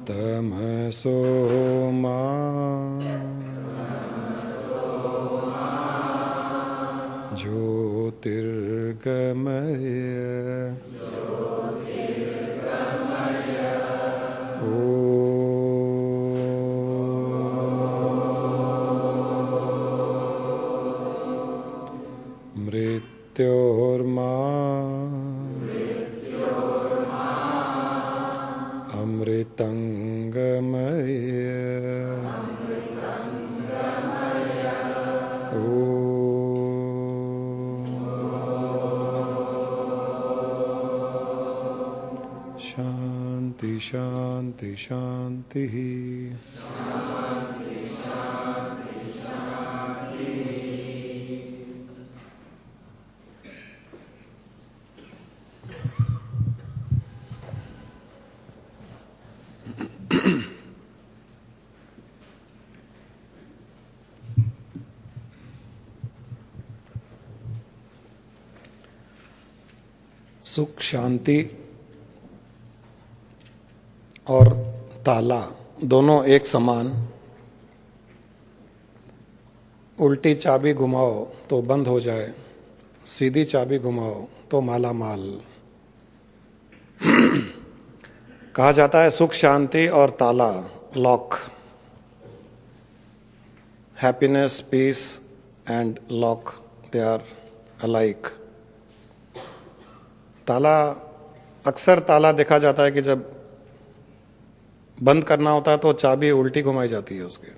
तमसो मा ज्योतिर्गमय मृत्योर्मा अमृतंगमय शांति शांति शांति। सुख शांति और ताला दोनों एक समान। उल्टी चाबी घुमाओ तो बंद हो जाए, सीधी चाबी घुमाओ तो माला माल। कहा जाता है सुख शांति और ताला lock, happiness peace and lock they are alike. ताला अक्सर ताला देखा जाता है कि जब बंद करना होता है तो चाबी उल्टी घुमाई जाती है उसके।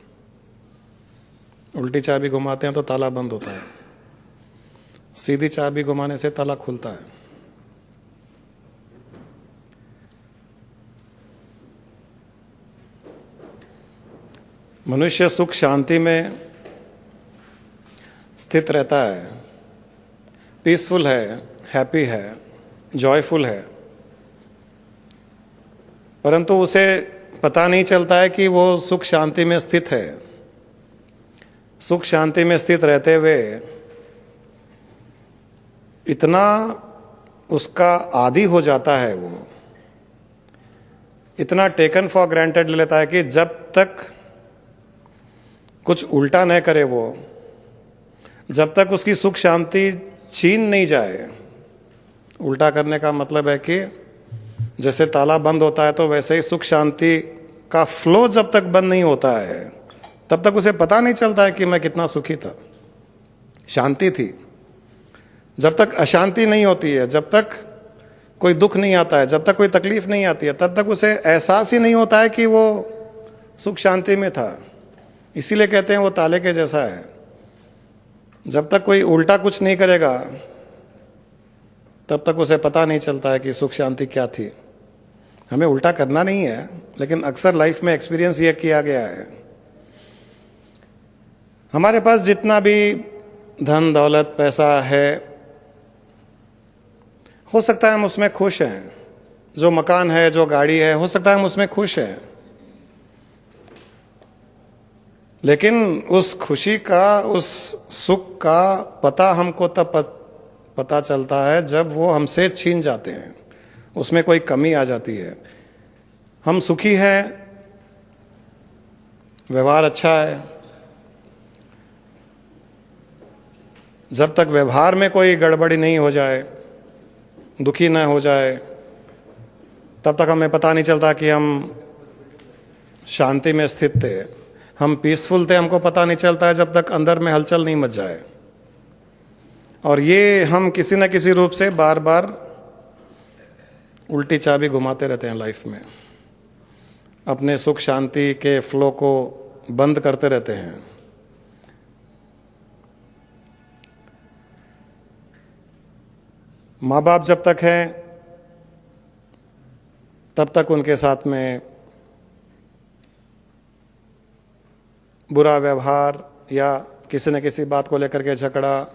उल्टी चाबी घुमाते हैं तो ताला बंद होता है, सीधी चाबी घुमाने से ताला खुलता है। मनुष्य सुख शांति में स्थित रहता है, पीसफुल है, हैप्पी है, जॉयफुल है, परंतु उसे पता नहीं चलता है कि वो सुख शांति में स्थित है। सुख शांति में स्थित रहते हुए इतना उसका आदी हो जाता है, वो इतना टेकन फॉर ग्रांटेड ले लेता है कि जब तक कुछ उल्टा न करे, वो जब तक उसकी सुख शांति छीन नहीं जाए। उल्टा करने का मतलब है कि जैसे ताला बंद होता है तो वैसे ही सुख शांति का फ्लो जब तक बंद नहीं होता है तब तक उसे पता नहीं चलता है कि मैं कितना सुखी था, शांति थी। जब तक अशांति नहीं होती है, जब तक कोई दुख नहीं आता है, जब तक कोई तकलीफ नहीं आती है, तब तक उसे एहसास ही नहीं होता है कि वो सुख शांति में था। इसीलिए कहते हैं वो ताले के जैसा है। जब तक कोई उल्टा कुछ नहीं करेगा तब तक उसे पता नहीं चलता है कि सुख शांति क्या थी। हमें उल्टा करना नहीं है, लेकिन अक्सर लाइफ में एक्सपीरियंस ये किया गया है। हमारे पास जितना भी धन दौलत पैसा है, हो सकता है हम उसमें खुश हैं। जो मकान है, जो गाड़ी है, हो सकता है हम उसमें खुश हैं, लेकिन उस खुशी का, उस सुख का पता हमको तब पता चलता है जब वो हमसे छीन जाते हैं, उसमें कोई कमी आ जाती है। हम सुखी हैं, व्यवहार अच्छा है, जब तक व्यवहार में कोई गड़बड़ी नहीं हो जाए, दुखी न हो जाए, तब तक हमें पता नहीं चलता कि हम शांति में स्थित थे, हम पीसफुल थे। हमको पता नहीं चलता है जब तक अंदर में हलचल नहीं मच जाए। और ये हम किसी न किसी रूप से बार बार उल्टी चाबी घुमाते रहते हैं लाइफ में, अपने सुख शांति के फ्लो को बंद करते रहते हैं। माँ बाप जब तक हैं तब तक उनके साथ में बुरा व्यवहार या किसी न किसी बात को लेकर के झगड़ा,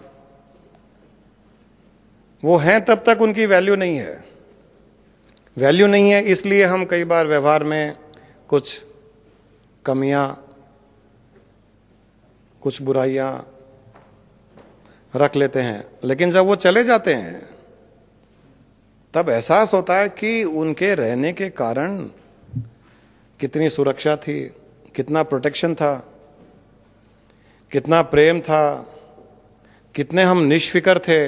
वो हैं तब तक उनकी वैल्यू नहीं है। वैल्यू नहीं है इसलिए हम कई बार व्यवहार में कुछ कमियां, कुछ बुराइयां रख लेते हैं। लेकिन जब वो चले जाते हैं तब एहसास होता है कि उनके रहने के कारण कितनी सुरक्षा थी, कितना प्रोटेक्शन था, कितना प्रेम था, कितने हम निष्फिकर थे।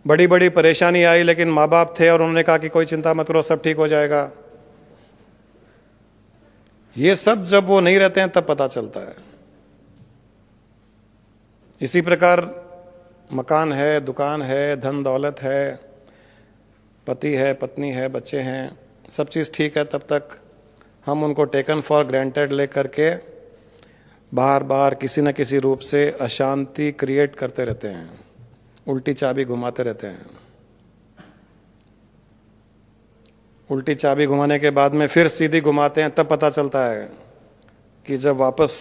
बड़ी बड़ी परेशानी आई लेकिन माँ बाप थे और उन्होंने कहा कि कोई चिंता मत करो, सब ठीक हो जाएगा। ये सब जब वो नहीं रहते हैं तब पता चलता है। इसी प्रकार मकान है, दुकान है, धन दौलत है, पति है, पत्नी है, बच्चे हैं, सब चीज़ ठीक है, तब तक हम उनको टेकन फॉर ग्रांटेड ले करके बार बार किसी न किसी रूप से अशांति क्रिएट करते रहते हैं, उल्टी चाबी घुमाते रहते हैं। उल्टी चाबी घुमाने के बाद में फिर सीधी घुमाते हैं, तब पता चलता है कि जब वापस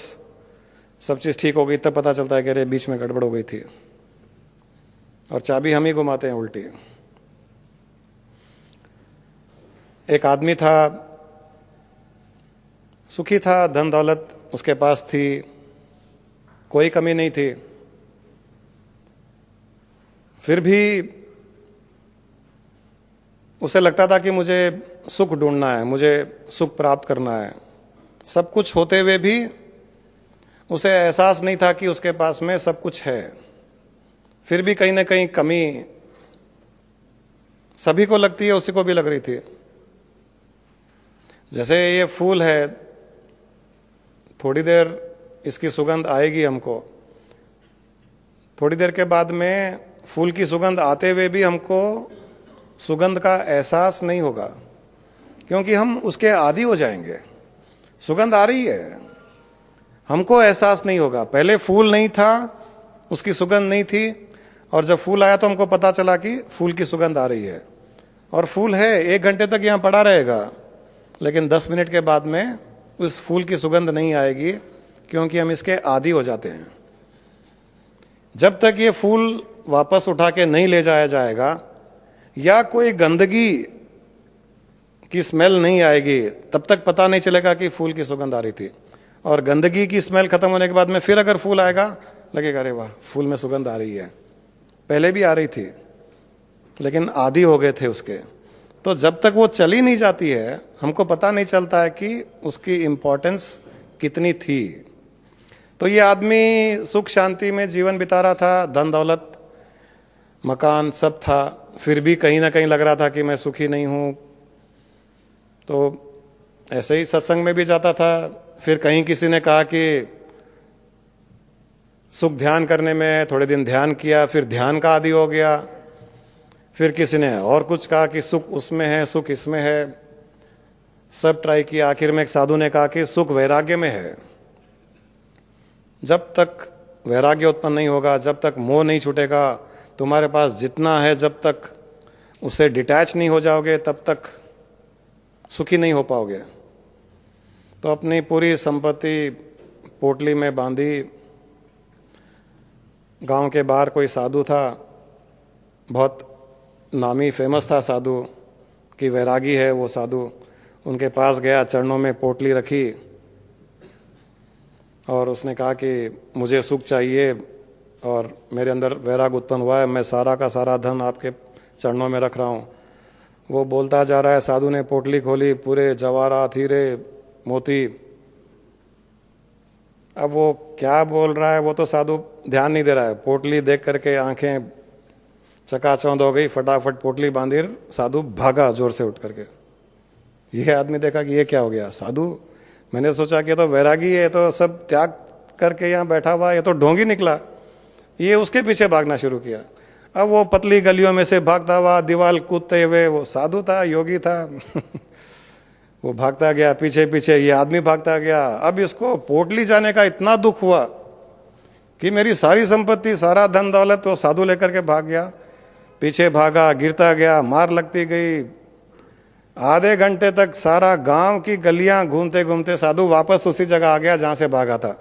सब चीज़ ठीक हो गई तब पता चलता है कि अरे बीच में गड़बड़ हो गई थी, और चाबी हम ही घुमाते हैं उल्टी। एक आदमी था, सुखी था, धन दौलत उसके पास थी, कोई कमी नहीं थी, फिर भी उसे लगता था कि मुझे सुख ढूंढना है, मुझे सुख प्राप्त करना है। सब कुछ होते हुए भी उसे एहसास नहीं था कि उसके पास में सब कुछ है, फिर भी कहीं ना कहीं कमी सभी को लगती है, उसी को भी लग रही थी। जैसे ये फूल है, थोड़ी देर इसकी सुगंध आएगी हमको, थोड़ी देर के बाद में फूल की सुगंध आते हुए भी हमको सुगंध का एहसास नहीं होगा, क्योंकि हम उसके आदी हो जाएंगे। सुगंध आ रही है, हमको एहसास नहीं होगा। पहले फूल नहीं था, उसकी सुगंध नहीं थी, और जब फूल आया तो हमको पता चला कि फूल की सुगंध आ रही है। और फूल है, 1 घंटे तक यहाँ पड़ा रहेगा, लेकिन 10 मिनट के बाद में उस फूल की सुगंध नहीं आएगी, क्योंकि हम इसके आदी हो जाते हैं। जब तक ये फूल वापस उठा के नहीं ले जाया जाएगा या कोई गंदगी की स्मेल नहीं आएगी, तब तक पता नहीं चलेगा कि फूल की सुगंध आ रही थी। और गंदगी की स्मेल खत्म होने के बाद में फिर अगर फूल आएगा, लगेगा अरे वाह, फूल में सुगंध आ रही है। पहले भी आ रही थी, लेकिन आदी हो गए थे उसके। तो जब तक वो चली नहीं जाती है, हमको पता नहीं चलता है कि उसकी इम्पोर्टेंस कितनी थी। तो ये आदमी सुख शांति में जीवन बिता रहा था, धन दौलत, मकान सब था, फिर भी कहीं ना कहीं लग रहा था कि मैं सुखी नहीं हूँ। तो ऐसे ही सत्संग में भी जाता था, फिर कहीं किसी ने कहा कि सुख ध्यान करने में, थोड़े दिन ध्यान किया, फिर ध्यान का आदी हो गया। फिर किसी ने और कुछ कहा कि सुख उसमें है, सुख इसमें है, सब ट्राई किया। आखिर में एक साधु ने कहा कि सुख वैराग्य में है। जब तक वैराग्य उत्पन्न नहीं होगा, जब तक मोह नहीं छूटेगा, तुम्हारे पास जितना है जब तक उससे डिटैच नहीं हो जाओगे, तब तक सुखी नहीं हो पाओगे। तो अपनी पूरी संपत्ति पोटली में बांधी। गांव के बाहर कोई साधु था, बहुत नामी फेमस था साधु, कि वैरागी है वो साधु। उनके पास गया, चरणों में पोटली रखी और उसने कहा कि मुझे सुख चाहिए और मेरे अंदर वैराग उत्पन्न हुआ है, मैं सारा का सारा धन आपके चरणों में रख रहा हूँ। वो बोलता जा रहा है, साधु ने पोटली खोली, पूरे जवाहरात, हीरे, मोती। अब वो क्या बोल रहा है वो तो साधु ध्यान नहीं दे रहा है। पोटली देख करके आंखें चकाचौंध हो गई, फटाफट पोटली बांधी, साधु भागा जोर से उठ करके। ये आदमी देखा कि ये क्या हो गया, साधु, मैंने सोचा कि ये तो वैरागी है, तो सब त्याग करके यहाँ बैठा हुआ, ये तो ढोंगी निकला। ये उसके पीछे भागना शुरू किया। अब वो पतली गलियों में से भागता हुआ, दीवार कूदते हुए, वो साधु था, योगी था वो भागता गया पीछे पीछे, ये आदमी भागता गया। अब इसको पोटली जाने का इतना दुख हुआ कि मेरी सारी संपत्ति, सारा धन दौलत वो साधु लेकर के भाग गया। पीछे भागा, गिरता गया, मार लगती गई। आधे घंटे तक सारा गांव की गलियां घूमते घूमते साधु वापस उसी जगह आ गया जहां से भागा था।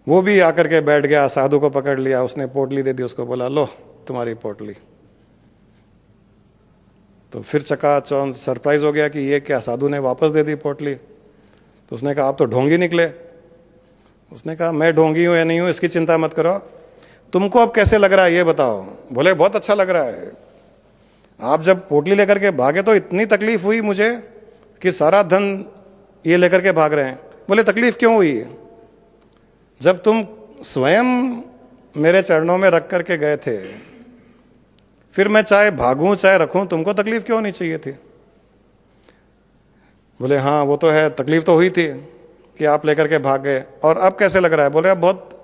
वो भी आकर के बैठ गया, साधु को पकड़ लिया, उसने पोटली दे दी, उसको बोला लो तुम्हारी पोटली। तो फिर चकाचौंध सरप्राइज हो गया कि ये क्या, साधु ने वापस दे दी पोटली। तो उसने कहा आप तो ढोंगी निकले। उसने कहा मैं ढोंगी हूं या नहीं हूं इसकी चिंता मत करो, तुमको अब कैसे लग रहा है ये बताओ। बोले बहुत अच्छा लग रहा है। आप जब पोटली लेकर के भागे तो इतनी तकलीफ हुई मुझे कि सारा धन ये लेकर के भाग रहे हैं। बोले तकलीफ क्यों हुई? जब तुम स्वयं मेरे चरणों में रख करके गए थे, फिर मैं चाहे भागूं चाहे रखूं, तुमको तकलीफ क्यों नहीं चाहिए थी? बोले हाँ वो तो है, तकलीफ तो हुई थी कि आप लेकर के भाग गए। और अब कैसे लग रहा है? बोले अब बहुत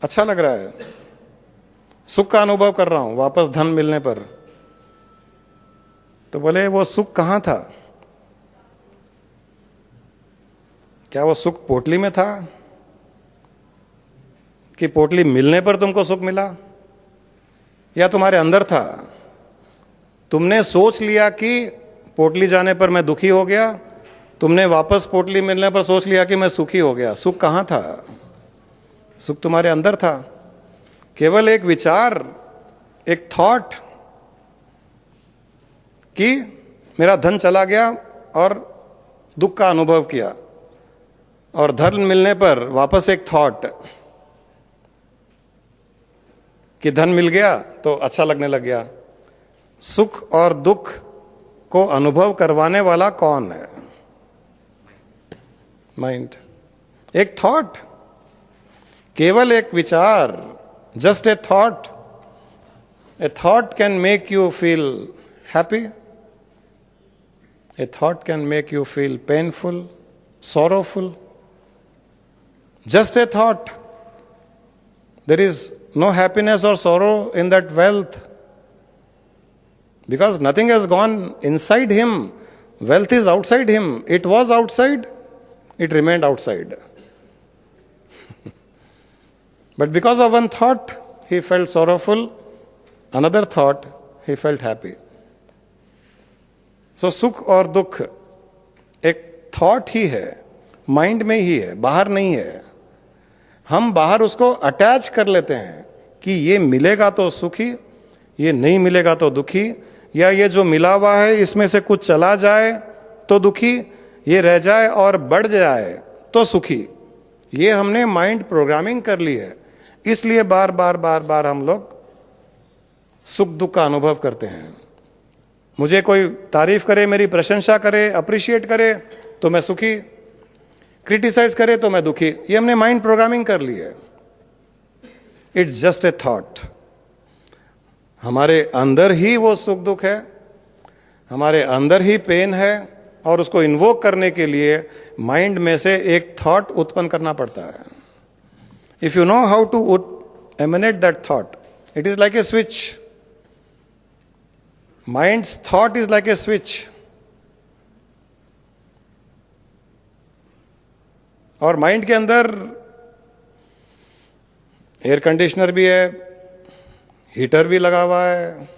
अच्छा लग रहा है, सुख का अनुभव कर रहा हूं वापस धन मिलने पर। तो बोले वो सुख कहां था? क्या वो सुख पोटली में था कि पोटली मिलने पर तुमको सुख मिला, या तुम्हारे अंदर था? तुमने सोच लिया कि पोटली जाने पर मैं दुखी हो गया, तुमने वापस पोटली मिलने पर सोच लिया कि मैं सुखी हो गया। सुख कहां था? सुख तुम्हारे अंदर था। केवल एक विचार, एक थॉट कि मेरा धन चला गया और दुख का अनुभव किया, और धन मिलने पर वापस एक थॉट कि धन मिल गया तो अच्छा लगने लग गया। सुख और दुख को अनुभव करवाने वाला कौन है? माइंड। एक थॉट, केवल एक विचार, just a thought. A thought can make you feel happy, A thought can make you feel painful, sorrowful. Just a thought. There is no happiness or sorrow in that wealth, because nothing has gone inside him. Wealth is outside him. It was outside, it remained outside. But because of one thought, he felt sorrowful. Another thought, he felt happy. So सुख और दुख एक thought ही है, mind में ही है, बाहर नहीं है। हम बाहर उसको अटैच कर लेते हैं कि ये मिलेगा तो सुखी, ये नहीं मिलेगा तो दुखी, या ये जो मिला हुआ है इसमें से कुछ चला जाए तो दुखी, ये रह जाए और बढ़ जाए तो सुखी। ये हमने माइंड प्रोग्रामिंग कर ली है। इसलिए बार बार बार बार हम लोग सुख दुख का अनुभव करते हैं। मुझे कोई तारीफ करे, मेरी प्रशंसा करे, अप्रिशिएट करे तो मैं सुखी, क्रिटिसाइज करे तो मैं दुखी। ये हमने माइंड प्रोग्रामिंग कर ली है। It's just a thought. हमारे अंदर ही वो सुख दुख है, हमारे अंदर ही पेन है, और उसको इन्वोक करने के लिए माइंड में से एक थॉट उत्पन्न करना पड़ता है। If you know how to emanate that thought, it is like a switch. Mind's thought is like a switch. और माइंड के अंदर एयर कंडीशनर भी है, हीटर भी लगा हुआ है।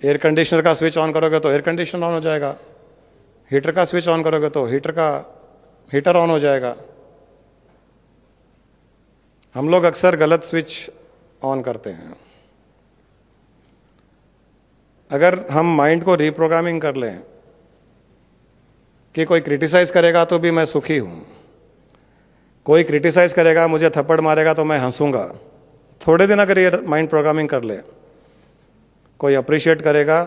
एयर कंडीशनर का स्विच ऑन करोगे तो एयर कंडीशनर ऑन हो जाएगा, हीटर का स्विच ऑन करोगे तो हीटर ऑन हो जाएगा। हम लोग अक्सर गलत स्विच ऑन करते हैं। अगर हम माइंड को रीप्रोग्रामिंग कर लें कि कोई क्रिटिसाइज करेगा तो भी मैं सुखी हूं, कोई क्रिटिसाइज करेगा, मुझे थप्पड़ मारेगा तो मैं हंसूंगा, थोड़े दिन अगर ये माइंड प्रोग्रामिंग कर ले, कोई अप्रिशिएट करेगा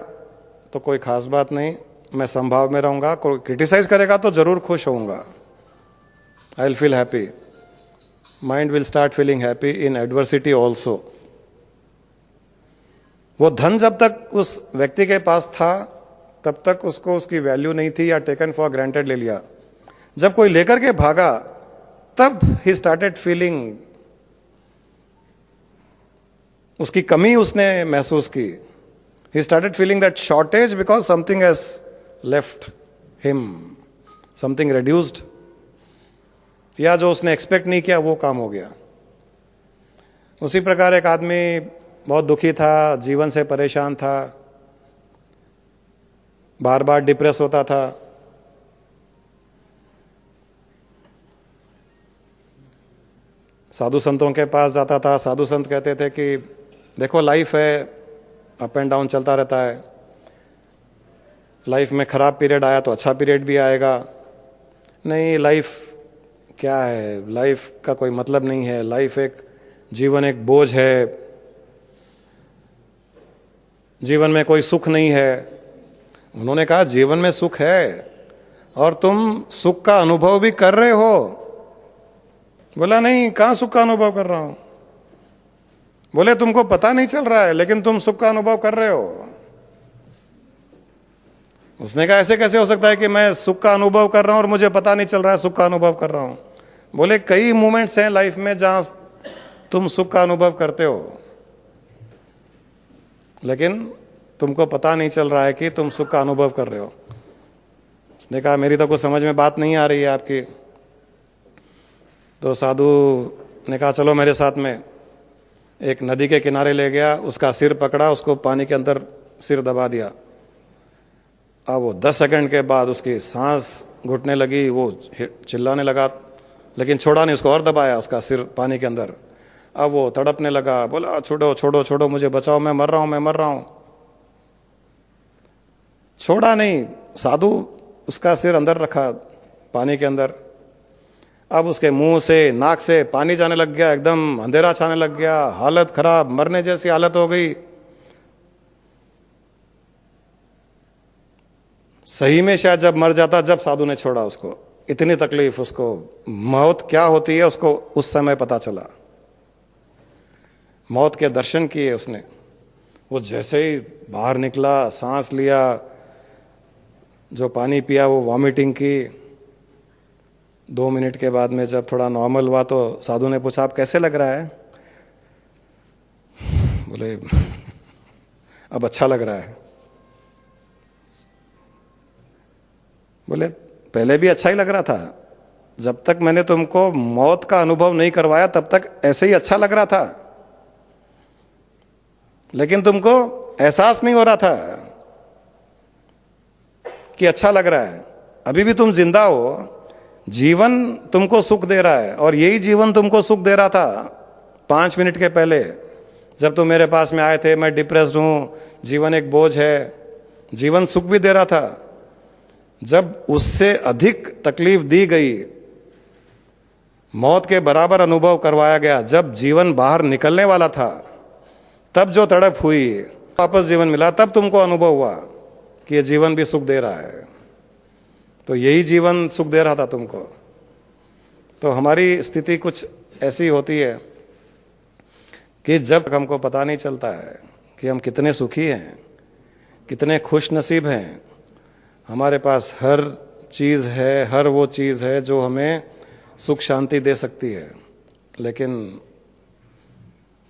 तो कोई खास बात नहीं, मैं संभाव में रहूंगा, कोई क्रिटिसाइज करेगा तो जरूर खुश होऊंगा, I will feel happy. Mind will start feeling happy in adversity also. वो धन जब तक उस व्यक्ति के पास था तब तक उसको उसकी वैल्यू नहीं थी, या टेकन फॉर ग्रांटेड ले लिया। जब कोई लेकर के भागा तब ही स्टार्टेड फीलिंग, उसकी कमी उसने महसूस की। He started feeling that shortage because something has left him, something reduced, या जो उसने एक्सपेक्ट नहीं किया वो काम हो गया। उसी प्रकार एक आदमी बहुत दुखी था, जीवन से परेशान था, बार बार डिप्रेस होता था। साधु संतों के पास जाता था। साधु संत कहते थे कि देखो लाइफ है, अप एंड डाउन चलता रहता है, लाइफ में खराब पीरियड आया तो अच्छा पीरियड भी आएगा। नहीं, लाइफ क्या है, लाइफ का कोई मतलब नहीं है, लाइफ एक जीवन एक बोझ है, जीवन में कोई सुख नहीं है। उन्होंने कहा जीवन में सुख है और तुम सुख का अनुभव भी कर रहे हो। बोला नहीं, कहां सुख का अनुभव कर रहा हूं। बोले तुमको पता नहीं चल रहा है लेकिन तुम सुख का अनुभव कर रहे हो। उसने कहा ऐसे कैसे हो सकता है कि मैं सुख का अनुभव कर रहा हूं और मुझे पता नहीं चल रहा है सुख का अनुभव कर रहा हूं। बोले कई मोमेंट्स हैं लाइफ में जहां तुम सुख का अनुभव करते हो लेकिन तुमको पता नहीं चल रहा है कि तुम सुख का अनुभव कर रहे हो। उसने कहा मेरी तो कुछ समझ में बात नहीं आ रही है आपकी। तो साधु ने कहा चलो मेरे साथ में। एक नदी के किनारे ले गया, उसका सिर पकड़ा, उसको पानी के अंदर सिर दबा दिया। अब वो 10 सेकंड के बाद उसकी सांस घुटने लगी, वो चिल्लाने लगा लेकिन छोड़ा नहीं, उसको और दबाया उसका सिर पानी के अंदर। अब वो तड़पने लगा, बोला छोड़ो छोड़ो छोड़ो, मुझे बचाओ, मैं मर रहा हूं, मैं मर रहा हूं। छोड़ा नहीं, साधु उसका सिर अंदर रखा पानी के अंदर। अब उसके मुंह से नाक से पानी जाने लग गया, एकदम अंधेरा छाने लग गया, हालत खराब, मरने जैसी हालत हो गई। सही में शायद जब मर जाता जब साधु ने छोड़ा उसको। इतनी तकलीफ उसको, मौत क्या होती है उसको उस समय पता चला। मौत के दर्शन किए उसने। वो जैसे ही बाहर निकला, सांस लिया, जो पानी पिया वो वॉमिटिंग की। 2 मिनट के बाद में जब थोड़ा नॉर्मल हुआ तो साधु ने पूछा आप कैसे लग रहा है। बोले अब अच्छा लग रहा है। बोले पहले भी अच्छा ही लग रहा था, जब तक मैंने तुमको मौत का अनुभव नहीं करवाया तब तक ऐसे ही अच्छा लग रहा था, लेकिन तुमको एहसास नहीं हो रहा था कि अच्छा लग रहा है। अभी भी तुम जिंदा हो, जीवन तुमको सुख दे रहा है और यही जीवन तुमको सुख दे रहा था 5 मिनट के पहले जब तुम मेरे पास में आए थे। मैं डिप्रेस्ड हूं, जीवन एक बोझ है, जीवन सुख भी दे रहा था। जब उससे अधिक तकलीफ दी गई, मौत के बराबर अनुभव करवाया गया, जब जीवन बाहर निकलने वाला था तब जो तड़प हुई, वापस जीवन मिला, तब तुमको अनुभव हुआ कि ये जीवन भी सुख दे रहा है। तो यही जीवन सुख दे रहा था तुमको। तो हमारी स्थिति कुछ ऐसी होती है कि जब हमको पता नहीं चलता है कि हम कितने सुखी हैं, कितने खुश नसीब हैं, हमारे पास हर चीज़ है, हर वो चीज़ है जो हमें सुख शांति दे सकती है, लेकिन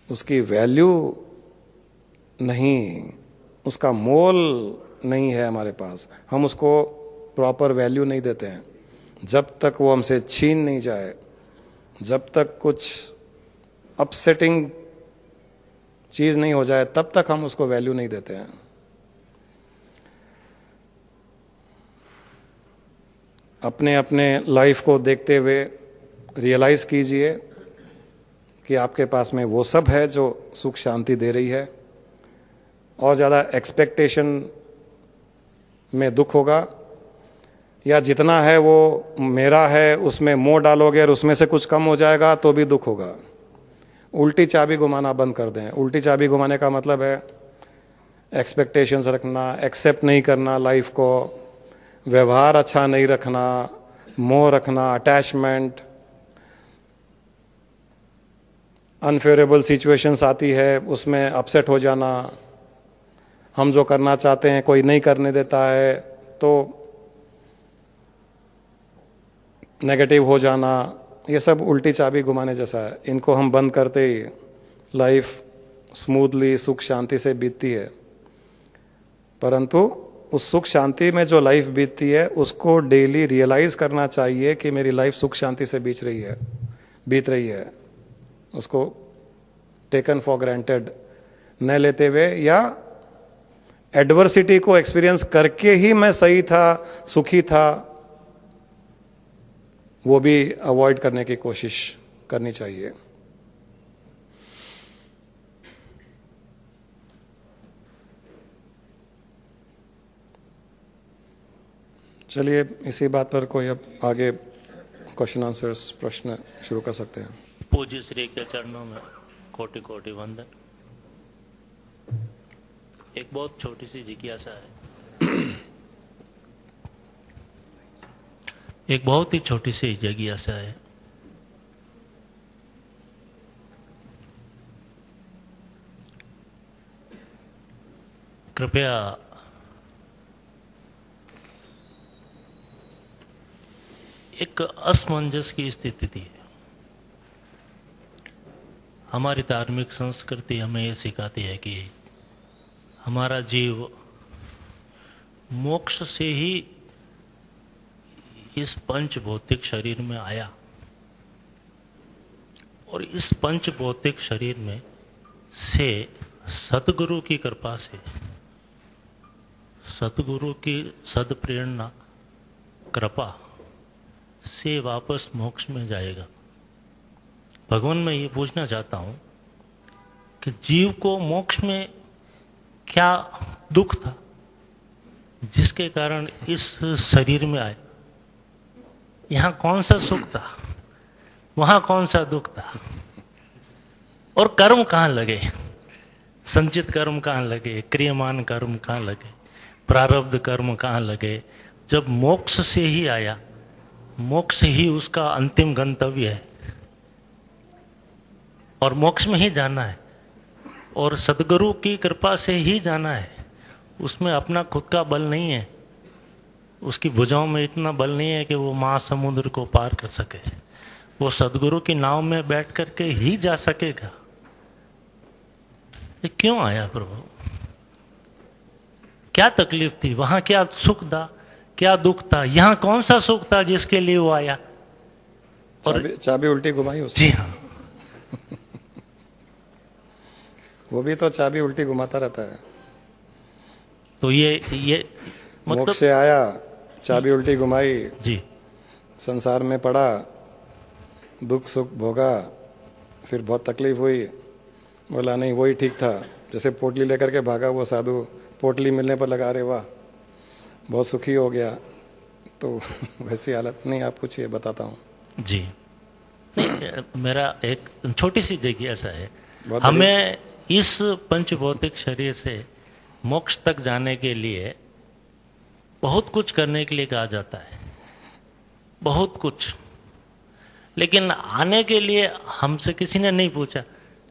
उसकी वैल्यू नहीं, उसका मोल नहीं है हमारे पास। हम उसको प्रॉपर वैल्यू नहीं देते हैं। जब तक वो हमसे छीन नहीं जाए, जब तक कुछ अपसेटिंग चीज़ नहीं हो जाए, तब तक हम उसको वैल्यू नहीं देते हैं। अपने अपने लाइफ को देखते हुए रियलाइज़ कीजिए कि आपके पास में वो सब है जो सुख शांति दे रही है। और ज़्यादा एक्सपेक्टेशन में दुख होगा, या जितना है वो मेरा है उसमें मोह डालोगे और उसमें से कुछ कम हो जाएगा तो भी दुख होगा। उल्टी चाबी घुमाना बंद कर दें। उल्टी चाबी घुमाने का मतलब है एक्सपेक्टेशंस रखना, एक्सेप्ट नहीं करना लाइफ को, व्यवहार अच्छा नहीं रखना, मोह रखना, अटैचमेंट। अनफेवरेबल सिचुएशंस आती है उसमें अपसेट हो जाना, हम जो करना चाहते हैं कोई नहीं करने देता है तो नेगेटिव हो जाना, ये सब उल्टी चाबी घुमाने जैसा है। इनको हम बंद करते ही लाइफ स्मूथली सुख शांति से बीतती है। परंतु उस सुख शांति में जो लाइफ बीतती है उसको डेली रियलाइज करना चाहिए कि मेरी लाइफ सुख शांति से बीत रही है। उसको टेकन फॉर ग्रांटेड न लेते हुए, या एडवर्सिटी को एक्सपीरियंस करके ही मैं सही था, सुखी था, वो भी अवॉइड करने की कोशिश करनी चाहिए। चलिए इसी बात पर कोई अब आगे क्वेश्चन आंसर्स प्रश्न शुरू कर सकते हैं। पूज्य श्री के चरणों में कोटि कोटि वंदन। एक बहुत छोटी सी जिज्ञासा है। एक बहुत ही छोटी सी जिज्ञासा है। कृपया एक असमंजस की स्थिति थी। हमारी धार्मिक संस्कृति हमें ये सिखाती है कि हमारा जीव मोक्ष से ही इस पंच भौतिक शरीर में आया और इस पंच भौतिक शरीर में से सतगुरु की कृपा से, सतगुरु की सदप्रेरणा कृपा से वापस मोक्ष में जाएगा। भगवान, मैं ये पूछना चाहता हूं कि जीव को मोक्ष में क्या दुख था जिसके कारण इस शरीर में आए? यहां कौन सा सुख था, वहां कौन सा दुख था? और कर्म कहां लगे? संचित कर्म कहां लगे? क्रियमान कर्म कहां लगे? प्रारब्ध कर्म कहां लगे? जब मोक्ष से ही आया, मोक्ष ही उसका अंतिम गंतव्य है और मोक्ष में ही जाना है और सदगुरु की कृपा से ही जाना है। उसमें अपना खुद का बल नहीं है, उसकी भुजाओं में इतना बल नहीं है कि वो महासमुद्र को पार कर सके। वो सदगुरु की नाव में बैठ करके ही जा सकेगा। ये क्यों आया प्रभु? क्या तकलीफ थी वहां? क्या सुख था, क्या दुख था? यहां कौन सा सुख था जिसके लिए वो आया? और चाबी उल्टी घुमाई उसने। जी हाँ। वो भी तो चाबी उल्टी घुमाता रहता है। तो ये मतलब मोक्ष से आया, चाबी उल्टी घुमाई, जी, संसार में पड़ा, दुख सुख भोगा, फिर बहुत तकलीफ हुई, बोला नहीं वही ठीक था। जैसे पोटली लेकर के भागा वो साधु, पोटली मिलने पर लगा, अरे वाह बहुत सुखी हो गया। तो वैसी हालत नहीं। आप पूछिए, बताता हूँ। जी नहीं, मेरा एक छोटी सी जिज्ञासा है। हमें इस पंचभौतिक शरीर से मोक्ष तक जाने के लिए बहुत कुछ करने के लिए कहा जाता है, बहुत कुछ। लेकिन आने के लिए हमसे किसी ने नहीं पूछा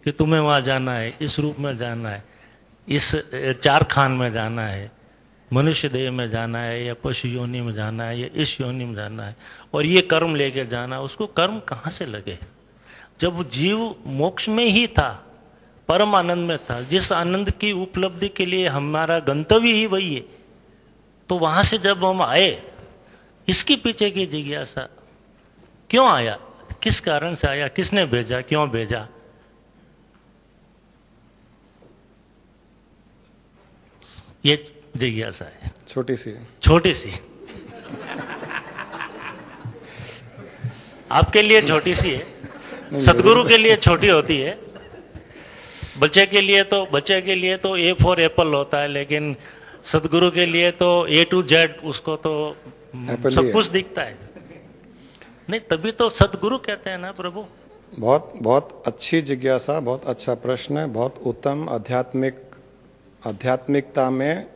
कि तुम्हें वहां जाना है, इस रूप में जाना है, इस चार खान में जाना है, मनुष्य देह में जाना है, या पशु योनि में जाना है, या इस योनि में जाना है, और ये कर्म लेके जाना है। उसको कर्म कहाँ से लगे जब जीव मोक्ष में ही था, परम आनंद में था, जिस आनंद की उपलब्धि के लिए हमारा गंतव्य ही वही है। तो वहां से जब हम आए, इसके पीछे की जिज्ञासा, क्यों आया, किस कारण से आया, किसने भेजा, क्यों भेजा? ये जिज्ञासा है, छोटी सी आपके लिए छोटी सी है, सदगुरु के लिए छोटी होती है। बच्चे के लिए तो ए फॉर एप्पल होता है, लेकिन सदगुरु के लिए तो A to Z, उसको तो सब कुछ दिखता है। नहीं, तभी तो सदगुरु कहते हैं ना प्रभु। बहुत बहुत अच्छी जिज्ञासा, बहुत अच्छा प्रश्न है, बहुत उत्तम। आध्यात्मिकता में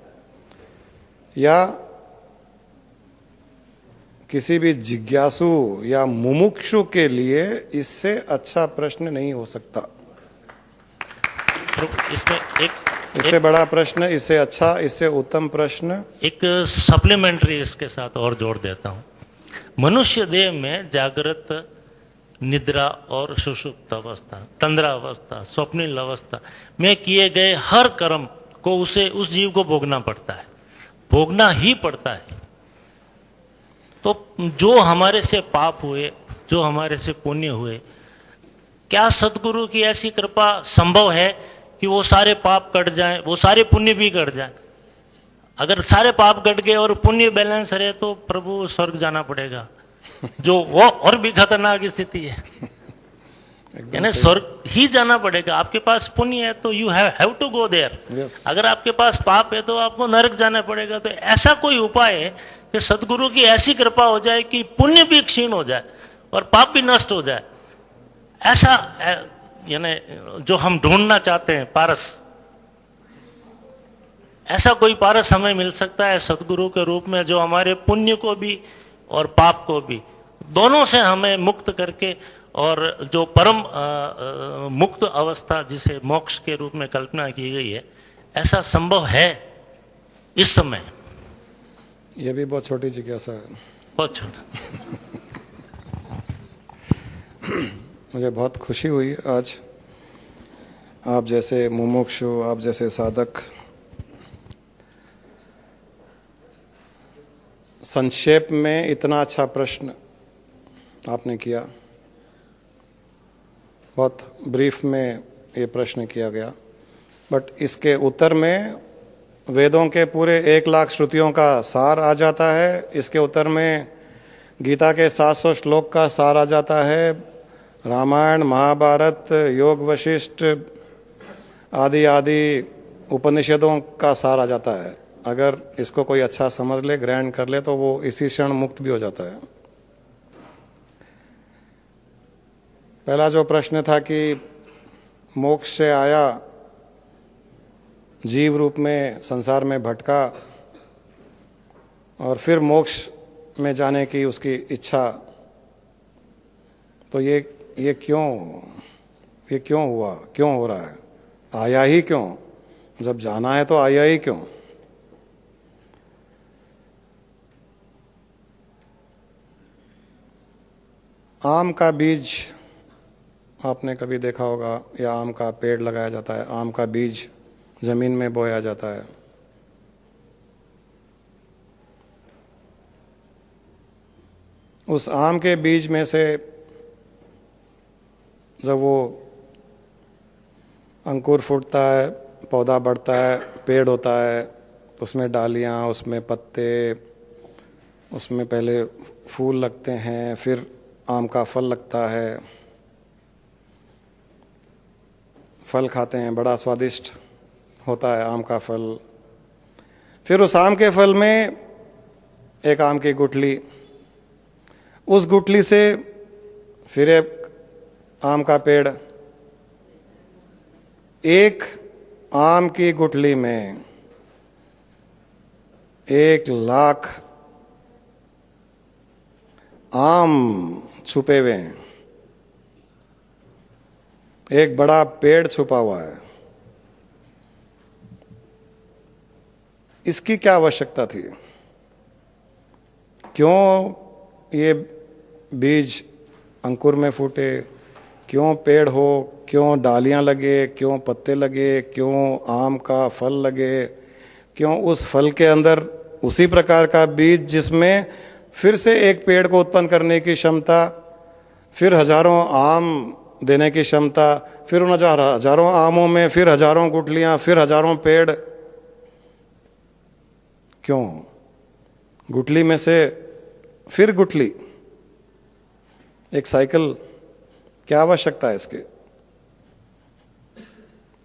या किसी भी जिज्ञासु या मुमुक्षु के लिए इससे अच्छा प्रश्न नहीं हो सकता। इसमें इससे बड़ा प्रश्न, इससे अच्छा, इससे उत्तम प्रश्न। एक सप्लीमेंट्री इसके साथ और जोड़ देता हूं। मनुष्य देह में जागृत, निद्रा और सुषुप्त अवस्था, तंद्रा अवस्था, स्वप्निल अवस्था में किए गए हर कर्म को उस जीव को भोगना पड़ता है, भोगना ही पड़ता है। तो जो हमारे से पाप हुए, जो हमारे से पुण्य हुए, क्या सदगुरु की ऐसी कृपा संभव है कि वो सारे पाप कट जाएं, वो सारे पुण्य भी कट जाएं? अगर सारे पाप कट गए और पुण्य बैलेंस रहे तो प्रभु स्वर्ग जाना पड़ेगा, जो वो और भी खतरनाक स्थिति है। यानी स्वर्ग ही जाना पड़ेगा। आपके पास पुण्य है तो you have to go there. अगर आपके पास पाप है तो आपको नरक जाना पड़ेगा। तो ऐसा कोई उपाय है कि सदगुरु की ऐसी कृपा हो जाए कि पुण्य भी क्षीण हो जाए और पाप भी नष्ट हो जाए? ऐसा यानी जो हम ढूंढना चाहते हैं, पारस, ऐसा कोई पारस हमें मिल सकता है सदगुरु के रूप में, जो हमारे पुण्य को भी और पाप को भी, दोनों से हमें मुक्त करके, और जो परम मुक्त अवस्था जिसे मोक्ष के रूप में कल्पना की गई है, ऐसा संभव है इस समय? ये भी बहुत छोटी जिज्ञासा है, बहुत छोटा। मुझे बहुत खुशी हुई आज आप जैसे मुमुक्षु, आप जैसे साधक संक्षेप में इतना अच्छा प्रश्न आपने किया। बहुत ब्रीफ में ये प्रश्न किया गया, बट इसके उत्तर में वेदों के पूरे 1,00,000 श्रुतियों का सार आ जाता है। इसके उत्तर में गीता के 700 श्लोक का सार आ जाता है। रामायण, महाभारत, योग वशिष्ठ आदि आदि उपनिषदों का सार आ जाता है। अगर इसको कोई अच्छा समझ ले, ग्रहण कर ले, तो वो इसी क्षण मुक्त भी हो जाता है। पहला जो प्रश्न था कि मोक्ष से आया, जीव रूप में संसार में भटका और फिर मोक्ष में जाने की उसकी इच्छा, तो ये क्यों हुआ, क्यों हो रहा है, आया ही क्यों? जब जाना है तो आया ही क्यों? आम का बीज आपने कभी देखा होगा, या आम का पेड़ लगाया जाता है, आम का बीज जमीन में बोया जाता है। उस आम के बीज में से जब वो अंकुर फूटता है, पौधा बढ़ता है, पेड़ होता है, उसमें डालियाँ, उसमें पत्ते, उसमें पहले फूल लगते हैं, फिर आम का फल लगता है। फल खाते हैं, बड़ा स्वादिष्ट होता है आम का फल। फिर उस आम के फल में एक आम की गुठली, उस गुठली से फिर एक आम का पेड़। एक आम की गुठली में 1,00,000 आम छुपे हुए हैं, एक बड़ा पेड़ छुपा हुआ है। इसकी क्या आवश्यकता थी? क्यों ये बीज अंकुर में फूटे, क्यों पेड़ हो, क्यों डालियां लगे, क्यों पत्ते लगे, क्यों आम का फल लगे, क्यों उस फल के अंदर उसी प्रकार का बीज जिसमें फिर से एक पेड़ को उत्पन्न करने की क्षमता, फिर हजारों आम देने की क्षमता, फिर उन हजारों आमों में फिर हजारों गुठलियां, फिर हजारों पेड़। क्यों? गुठली में से फिर गुठली, एक साइकिल। क्या आवश्यकता है इसकी?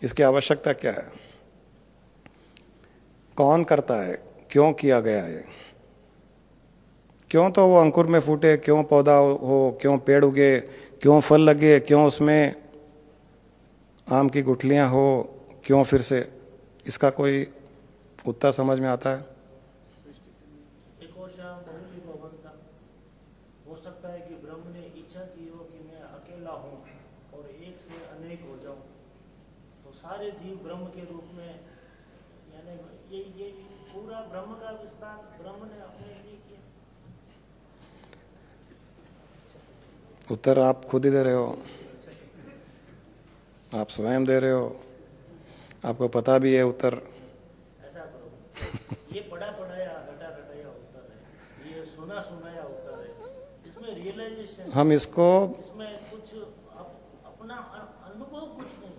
इसकी आवश्यकता क्या है? कौन करता है? क्यों किया गया है? क्यों तो वो अंकुर में फूटे, क्यों पौधा हो, क्यों पेड़ उगे, क्यों फल लगे, क्यों उसमें आम की गुठलियां हो, क्यों फिर से? इसका कोई उत्तर समझ में आता है? हो सकता है कि ब्रह्म ने इच्छा की हो कि मैं अकेला हूं और एक से अनेक हो जाऊं, तो सारे जीव ब्रह्म के रूप में, यानी ये पूरा ब्रह्म का विस्तार ब्रह्म ने अपने लिए किया। उत्तर आप खुद ही दे रहे हो, आप स्वयं दे रहे हो, आपको पता भी है उत्तर। ऐसा करो, ये पढ़ा पढ़ाया घटा घटाया उत्तर है, ये सुना सुनाया उत्तर है, इसमें रियलाइजेशन, हम इसको, इसमें कुछ अपना अनुभव कुछ नहीं।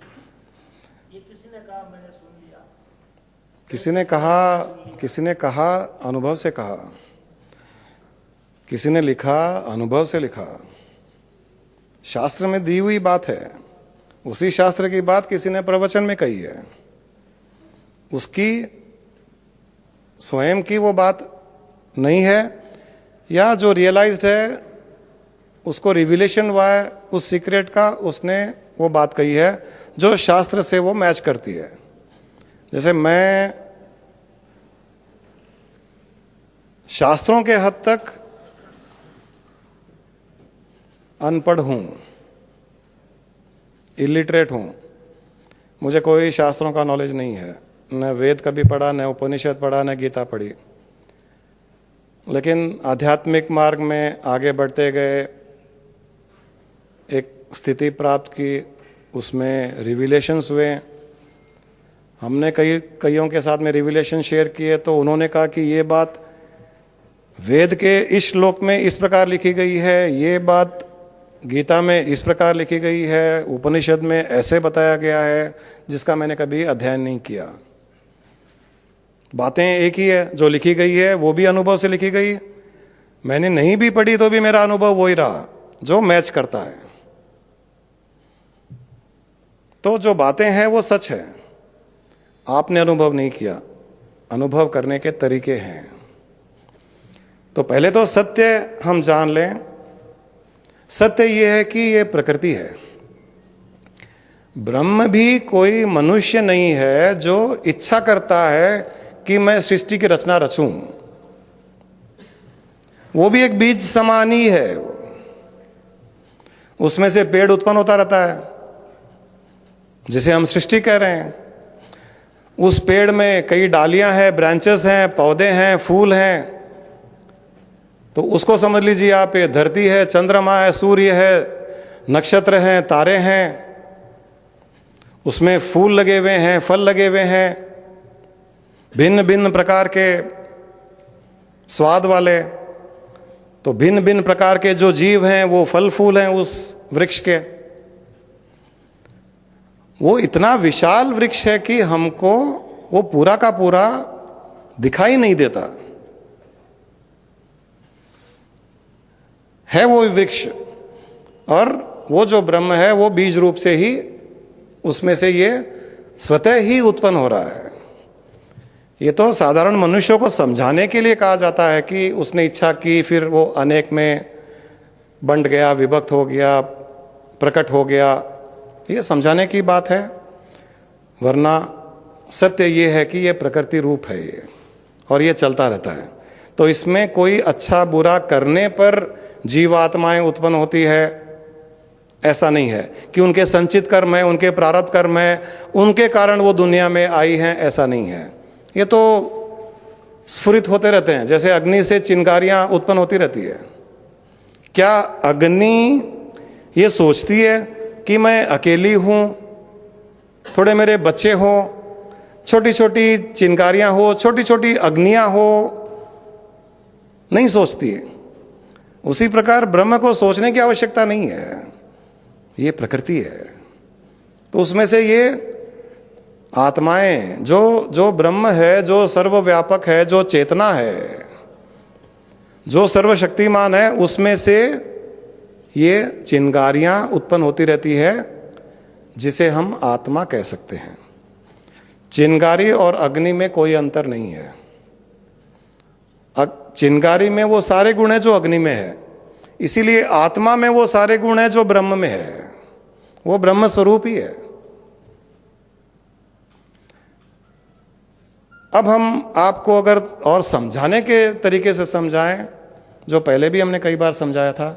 ये किसी ने कहा, मैंने सुन लिया, किसी ने कहा अनुभव से कहा, किसी ने लिखा अनुभव से लिखा। शास्त्र में दी हुई बात है, उसी शास्त्र की बात किसी ने प्रवचन में कही है, उसकी स्वयं की वो बात नहीं है, या जो रियलाइज्ड है उसको रिविलेशन हुआ है उस सीक्रेट का, उसने वो बात कही है जो शास्त्र से वो मैच करती है। जैसे मैं शास्त्रों के हद तक अनपढ़ हूं, इलिटरेट हूं, मुझे कोई शास्त्रों का नॉलेज नहीं है, न वेद कभी पढ़ा, न उपनिषद पढ़ा, न गीता पढ़ी। लेकिन आध्यात्मिक मार्ग में आगे बढ़ते गए, एक स्थिति प्राप्त की, उसमें रिविलेशंस हुए। हमने कईयों के साथ में रिविलेशन शेयर किए, तो उन्होंने कहा कि ये बात वेद के इस श्लोक में इस प्रकार लिखी गई है, ये बात गीता में इस प्रकार लिखी गई है, उपनिषद में ऐसे बताया गया है, जिसका मैंने कभी अध्ययन नहीं किया। बातें एक ही है, जो लिखी गई है वो भी अनुभव से लिखी गई, मैंने नहीं भी पढ़ी तो भी मेरा अनुभव वही रहा जो मैच करता है। तो जो बातें हैं वो सच है, आपने अनुभव नहीं किया, अनुभव करने के तरीके हैं। तो पहले तो सत्य हम जान लें। सत्य ये है कि ये प्रकृति है। ब्रह्म भी कोई मनुष्य नहीं है जो इच्छा करता है कि मैं सृष्टि की रचना रचूं। वो भी एक बीज समान ही है, उसमें से पेड़ उत्पन्न होता रहता है, जिसे हम सृष्टि कह रहे हैं। उस पेड़ में कई डालियां हैं, ब्रांचेस हैं, पौधे हैं, फूल हैं। तो उसको समझ लीजिए आप, ये धरती है, चंद्रमा है, सूर्य है, नक्षत्र हैं, तारे हैं, उसमें फूल लगे हुए हैं, फल लगे हुए हैं, भिन्न भिन्न प्रकार के स्वाद वाले। तो भिन्न भिन्न प्रकार के जो जीव हैं वो फल फूल हैं उस वृक्ष के। वो इतना विशाल वृक्ष है कि हमको वो पूरा का पूरा दिखाई नहीं देता है वो वृक्ष। और वो जो ब्रह्म है वो बीज रूप से ही, उसमें से ये स्वतः ही उत्पन्न हो रहा है। ये तो साधारण मनुष्यों को समझाने के लिए कहा जाता है कि उसने इच्छा की, फिर वो अनेक में बंट गया, विभक्त हो गया, प्रकट हो गया, ये समझाने की बात है। वरना सत्य ये है कि ये प्रकृति रूप है ये, और ये चलता रहता है। तो इसमें कोई अच्छा बुरा करने पर जीवात्माएं उत्पन्न होती है ऐसा नहीं है कि उनके संचित कर्म है, उनके प्रारब्ध कर्म है, उनके कारण वो दुनिया में आई हैं, ऐसा नहीं है। ये तो स्फुरित होते रहते हैं, जैसे अग्नि से चिंगारियां उत्पन्न होती रहती है। क्या अग्नि ये सोचती है कि मैं अकेली हूं, थोड़े मेरे बच्चे हो, छोटी छोटी चिंगारियां हो, छोटी छोटी अग्नियां हो? नहीं सोचती है। उसी प्रकार ब्रह्म को सोचने की आवश्यकता नहीं है, ये प्रकृति है। तो उसमें से ये आत्माएं, जो ब्रह्म है, जो सर्वव्यापक है, जो चेतना है, जो सर्वशक्तिमान है, उसमें से ये चिंगारियां उत्पन्न होती रहती है, जिसे हम आत्मा कह सकते हैं। चिंगारी और अग्नि में कोई अंतर नहीं है। चिंगारी में वो सारे गुण है जो अग्नि में है, इसीलिए आत्मा में वो सारे गुण है जो ब्रह्म में है। वो ब्रह्म स्वरूप ही है। अब हम आपको अगर और समझाने के तरीके से समझाएं, जो पहले भी हमने कई बार समझाया था,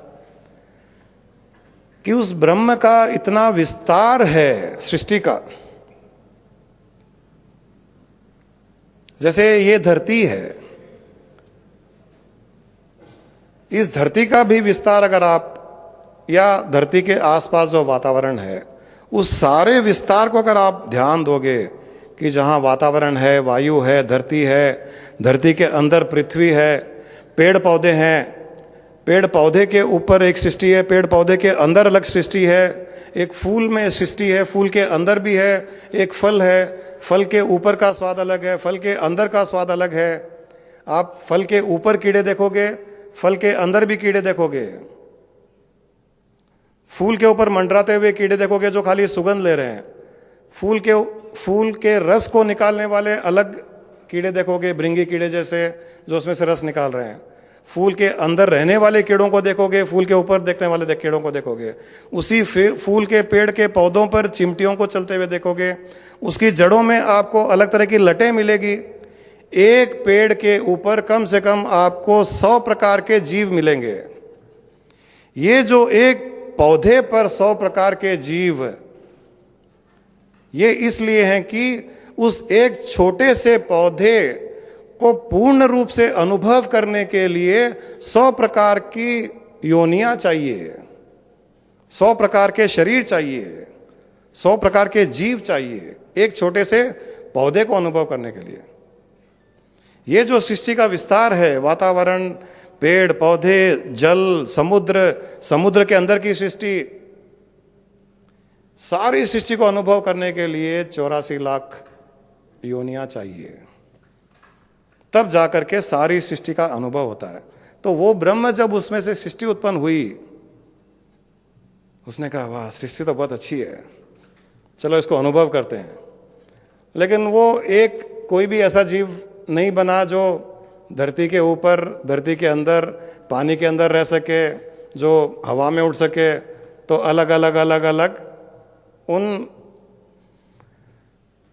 कि उस ब्रह्म का इतना विस्तार है सृष्टि का। जैसे ये धरती है, इस धरती का भी विस्तार अगर आप, या धरती के आसपास जो वातावरण है, उस सारे विस्तार को अगर आप ध्यान दोगे कि जहाँ वातावरण है, वायु है, धरती है, धरती के अंदर पृथ्वी है, पेड़ पौधे हैं, पेड़ पौधे के ऊपर एक सृष्टि है, पेड़ पौधे के अंदर अलग सृष्टि है, एक फूल में सृष्टि है, फूल के अंदर भी है, एक फल है, फल के ऊपर का स्वाद अलग है, फल के अंदर का स्वाद अलग है। आप फल के ऊपर कीड़े देखोगे, फल के अंदर भी कीड़े देखोगे। फूल के ऊपर मंडराते हुए कीड़े देखोगे जो खाली सुगंध ले रहे हैं। फूल के रस को निकालने वाले अलग कीड़े देखोगे, भृंगी कीड़े जैसे, जो उसमें से रस निकाल रहे हैं। फूल के अंदर रहने वाले कीड़ों को देखोगे, फूल के ऊपर देखने वाले कीड़ों को देखोगे। उसी फूल के पेड़ के पौधों पर चिमटियों को चलते हुए देखोगे। उसकी जड़ों में आपको अलग तरह की लटें मिलेगी। एक पेड़ के ऊपर कम से कम आपको 100 प्रकार के जीव मिलेंगे। ये जो एक पौधे पर 100 प्रकार के जीव, ये इसलिए हैं कि उस एक छोटे से पौधे को पूर्ण रूप से अनुभव करने के लिए 100 प्रकार की योनियां चाहिए, 100 प्रकार के शरीर चाहिए, 100 प्रकार के जीव चाहिए एक छोटे से पौधे को अनुभव करने के लिए। ये जो सृष्टि का विस्तार है, वातावरण, पेड़ पौधे, जल, समुद्र, समुद्र के अंदर की सृष्टि, सारी सृष्टि को अनुभव करने के लिए 84 लाख योनियां चाहिए, तब जाकर के सारी सृष्टि का अनुभव होता है। तो वो ब्रह्म जब उसमें से सृष्टि उत्पन्न हुई, उसने कहा वाह सृष्टि तो बहुत अच्छी है, चलो इसको अनुभव करते हैं। लेकिन वो एक कोई भी ऐसा जीव नहीं बना जो धरती के ऊपर, धरती के अंदर, पानी के अंदर रह सके, जो हवा में उड़ सके। तो अलग अलग अलग अलग उन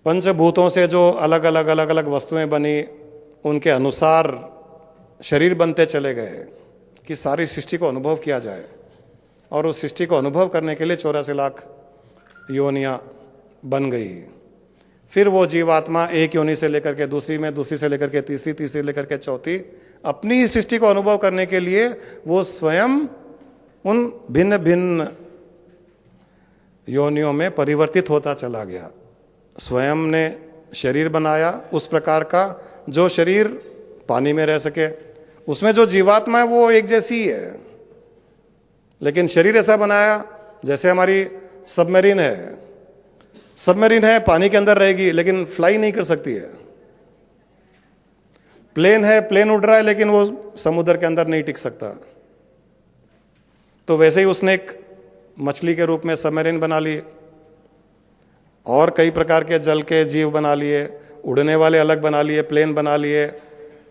पंचभूतों से जो अलग अलग अलग अलग वस्तुएं बनी, उनके अनुसार शरीर बनते चले गए कि सारी सृष्टि को अनुभव किया जाए। और उस सृष्टि को अनुभव करने के लिए 84 लाख योनियां बन गई। फिर वो जीवात्मा एक योनि से लेकर के दूसरी में, दूसरी से लेकर के तीसरी, तीसरी से लेकर के चौथी, अपनी ही सृष्टि को अनुभव करने के लिए वो स्वयं उन भिन्न भिन्न योनियों में परिवर्तित होता चला गया। स्वयं ने शरीर बनाया उस प्रकार का जो शरीर पानी में रह सके। उसमें जो जीवात्मा है वो एक जैसी ही है, लेकिन शरीर ऐसा बनाया जैसे हमारी सबमरीन है। सबमरीन है, पानी के अंदर रहेगी लेकिन फ्लाई नहीं कर सकती है। प्लेन है, प्लेन उड़ रहा है लेकिन वो समुद्र के अंदर नहीं टिक सकता। तो वैसे ही उसने एक मछली के रूप में सबमरीन बना ली, और कई प्रकार के जल के जीव बना लिए, उड़ने वाले अलग बना लिए, प्लेन बना लिए,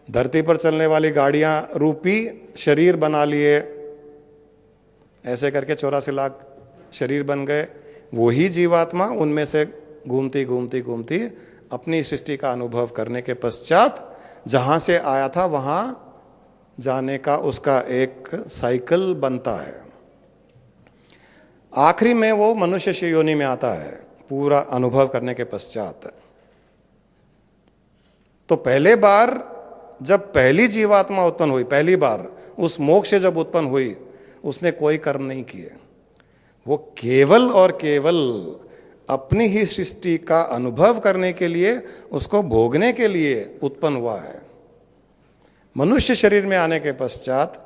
धरती पर चलने वाली गाड़ियां रूपी शरीर बना लिए। ऐसे करके 84 लाख शरीर बन गए। वही जीवात्मा उनमें से घूमती घूमती घूमती अपनी सृष्टि का अनुभव करने के पश्चात जहां से आया था वहां जाने का उसका एक साइकिल बनता है। आखिरी में वो मनुष्य योनि में आता है पूरा अनुभव करने के पश्चात। तो पहले बार जब पहली जीवात्मा उत्पन्न हुई, पहली बार उस मोक्ष से जब उत्पन्न हुई, उसने कोई कर्म नहीं किए। वो केवल और केवल अपनी ही सृष्टि का अनुभव करने के लिए, उसको भोगने के लिए उत्पन्न हुआ है। मनुष्य शरीर में आने के पश्चात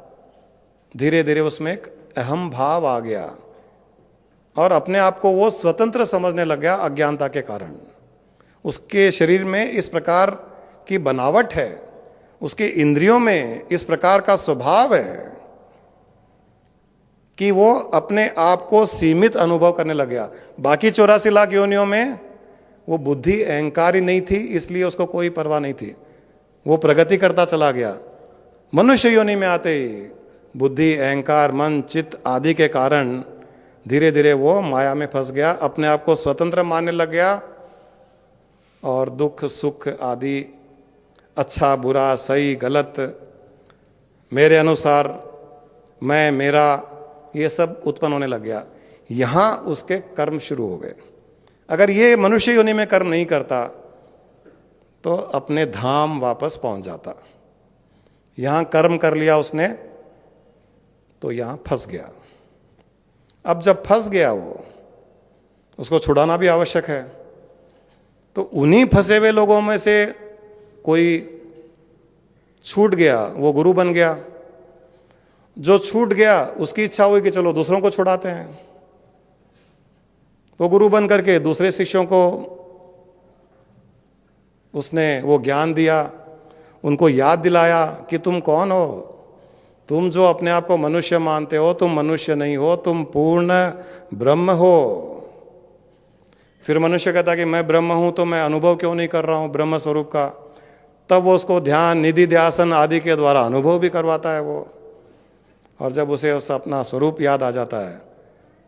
धीरे धीरे उसमें एक अहम भाव आ गया और अपने आप को वो स्वतंत्र समझने लग गया अज्ञानता के कारण। उसके शरीर में इस प्रकार की बनावट है, उसके इंद्रियों में इस प्रकार का स्वभाव है कि वो अपने आप को सीमित अनुभव करने लग गया। बाकी 84 लाख योनियों में वो बुद्धि अहंकार ही नहीं थी, इसलिए उसको कोई परवाह नहीं थी, वो प्रगति करता चला गया। मनुष्य योनि में आते ही बुद्धि, अहंकार, मन, चित्त आदि के कारण धीरे धीरे वो माया में फंस गया, अपने आप को स्वतंत्र मानने लग गया और दुख सुख आदि, अच्छा बुरा, सही गलत, मेरे अनुसार, मैं, मेरा, ये सब उत्पन्न होने लग गया। यहां उसके कर्म शुरू हो गए। अगर ये मनुष्य योनि में कर्म नहीं करता तो अपने धाम वापस पहुंच जाता। यहां कर्म कर लिया उसने तो यहां फंस गया। अब जब फंस गया वो, उसको छुड़ाना भी आवश्यक है। तो उन्हीं फंसे हुए लोगों में से कोई छूट गया, वो गुरु बन गया। जो छूट गया उसकी इच्छा हुई कि चलो दूसरों को छुड़ाते हैं। वो गुरु बन करके दूसरे शिष्यों को उसने वो ज्ञान दिया, उनको याद दिलाया कि तुम कौन हो, तुम जो अपने आप को मनुष्य मानते हो, तुम मनुष्य नहीं हो, तुम पूर्ण ब्रह्म हो। फिर मनुष्य कहता कि मैं ब्रह्म हूं तो मैं अनुभव क्यों नहीं कर रहा हूं ब्रह्म स्वरूप का। तब वो उसको ध्यान, निधि ध्यासन आदि के द्वारा अनुभव भी करवाता है वो। और जब उसे उस अपना स्वरूप याद आ जाता है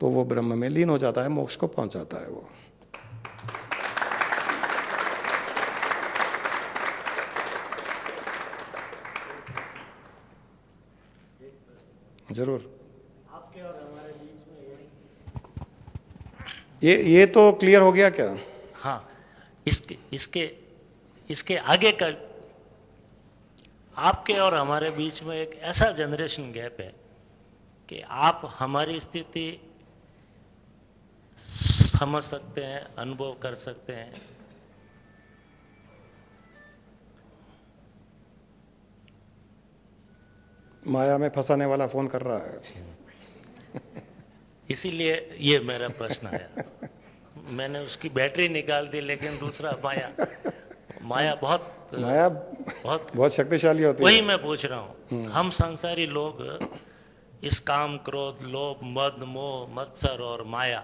तो वो ब्रह्म में लीन हो जाता है, मोक्ष को पहुंच जाता है वो। जरूर। आपके और हमारे बीच में ये तो क्लियर हो गया क्या? हाँ, इसके इसके इसके आगे का आपके और हमारे बीच में एक ऐसा जनरेशन गैप है कि आप हमारी स्थिति समझ सकते हैं, अनुभव कर सकते हैं। माया में फंसाने वाला फोन कर रहा है। इसीलिए ये मेरा प्रश्न आया। मैंने उसकी बैटरी निकाल दी, लेकिन दूसरा माया बहुत शक्तिशाली होती है। वही मैं पूछ रहा हूँ, हम संसारी लोग इस काम, क्रोध, लोभ, मद, मोह, मत्सर और माया,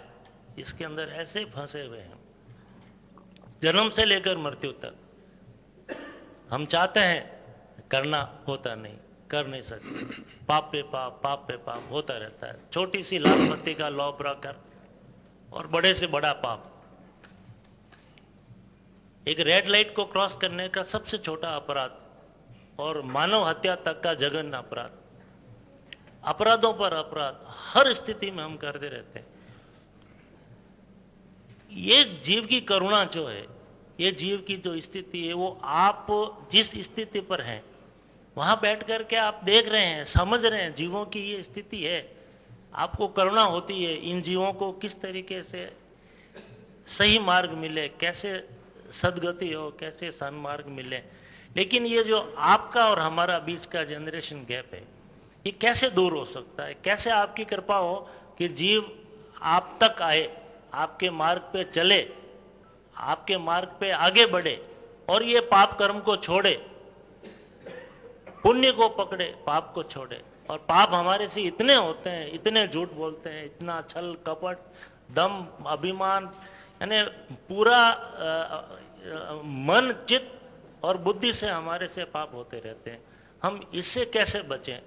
इसके अंदर ऐसे फंसे हुए हैं जन्म से लेकर मृत्यु तक। हम चाहते हैं करना, होता नहीं, कर नहीं सकते, पाप पे पाप होता रहता है। छोटी सी लाल बत्ती का लोभ रखकर और बड़े से बड़ा पाप। एक रेड लाइट को क्रॉस करने का सबसे छोटा अपराध और मानव हत्या तक का जघन्य अपराध। अपराधों पर अपराध हर स्थिति में हम करते रहते हैं। ये जीव की करुणा जो है, ये जीव की जो स्थिति है, वो आप जिस स्थिति पर हैं वहां बैठ करके आप देख रहे हैं, समझ रहे हैं जीवों की ये स्थिति है। आपको करुणा होती है इन जीवों को किस तरीके से सही मार्ग मिले, कैसे सदगति हो, कैसे सन्मार्ग मिले। लेकिन ये जो आपका और हमारा बीच का जनरेशन गैप है, ये कैसे दूर हो सकता है? कैसे आपकी कृपा हो कि जीव आप तक आए, आपके मार्ग पे चले, आपके मार्ग पे आगे बढ़े और ये पाप कर्म को छोड़े, पुण्य को पकड़े, पाप को छोड़े। और पाप हमारे से इतने होते हैं, इतने झूठ बोलते हैं, इतना छल कपट, दम, अभिमान, यानी पूरा मन, चित्त और बुद्धि से हमारे से पाप होते रहते हैं। हम इससे कैसे बचें?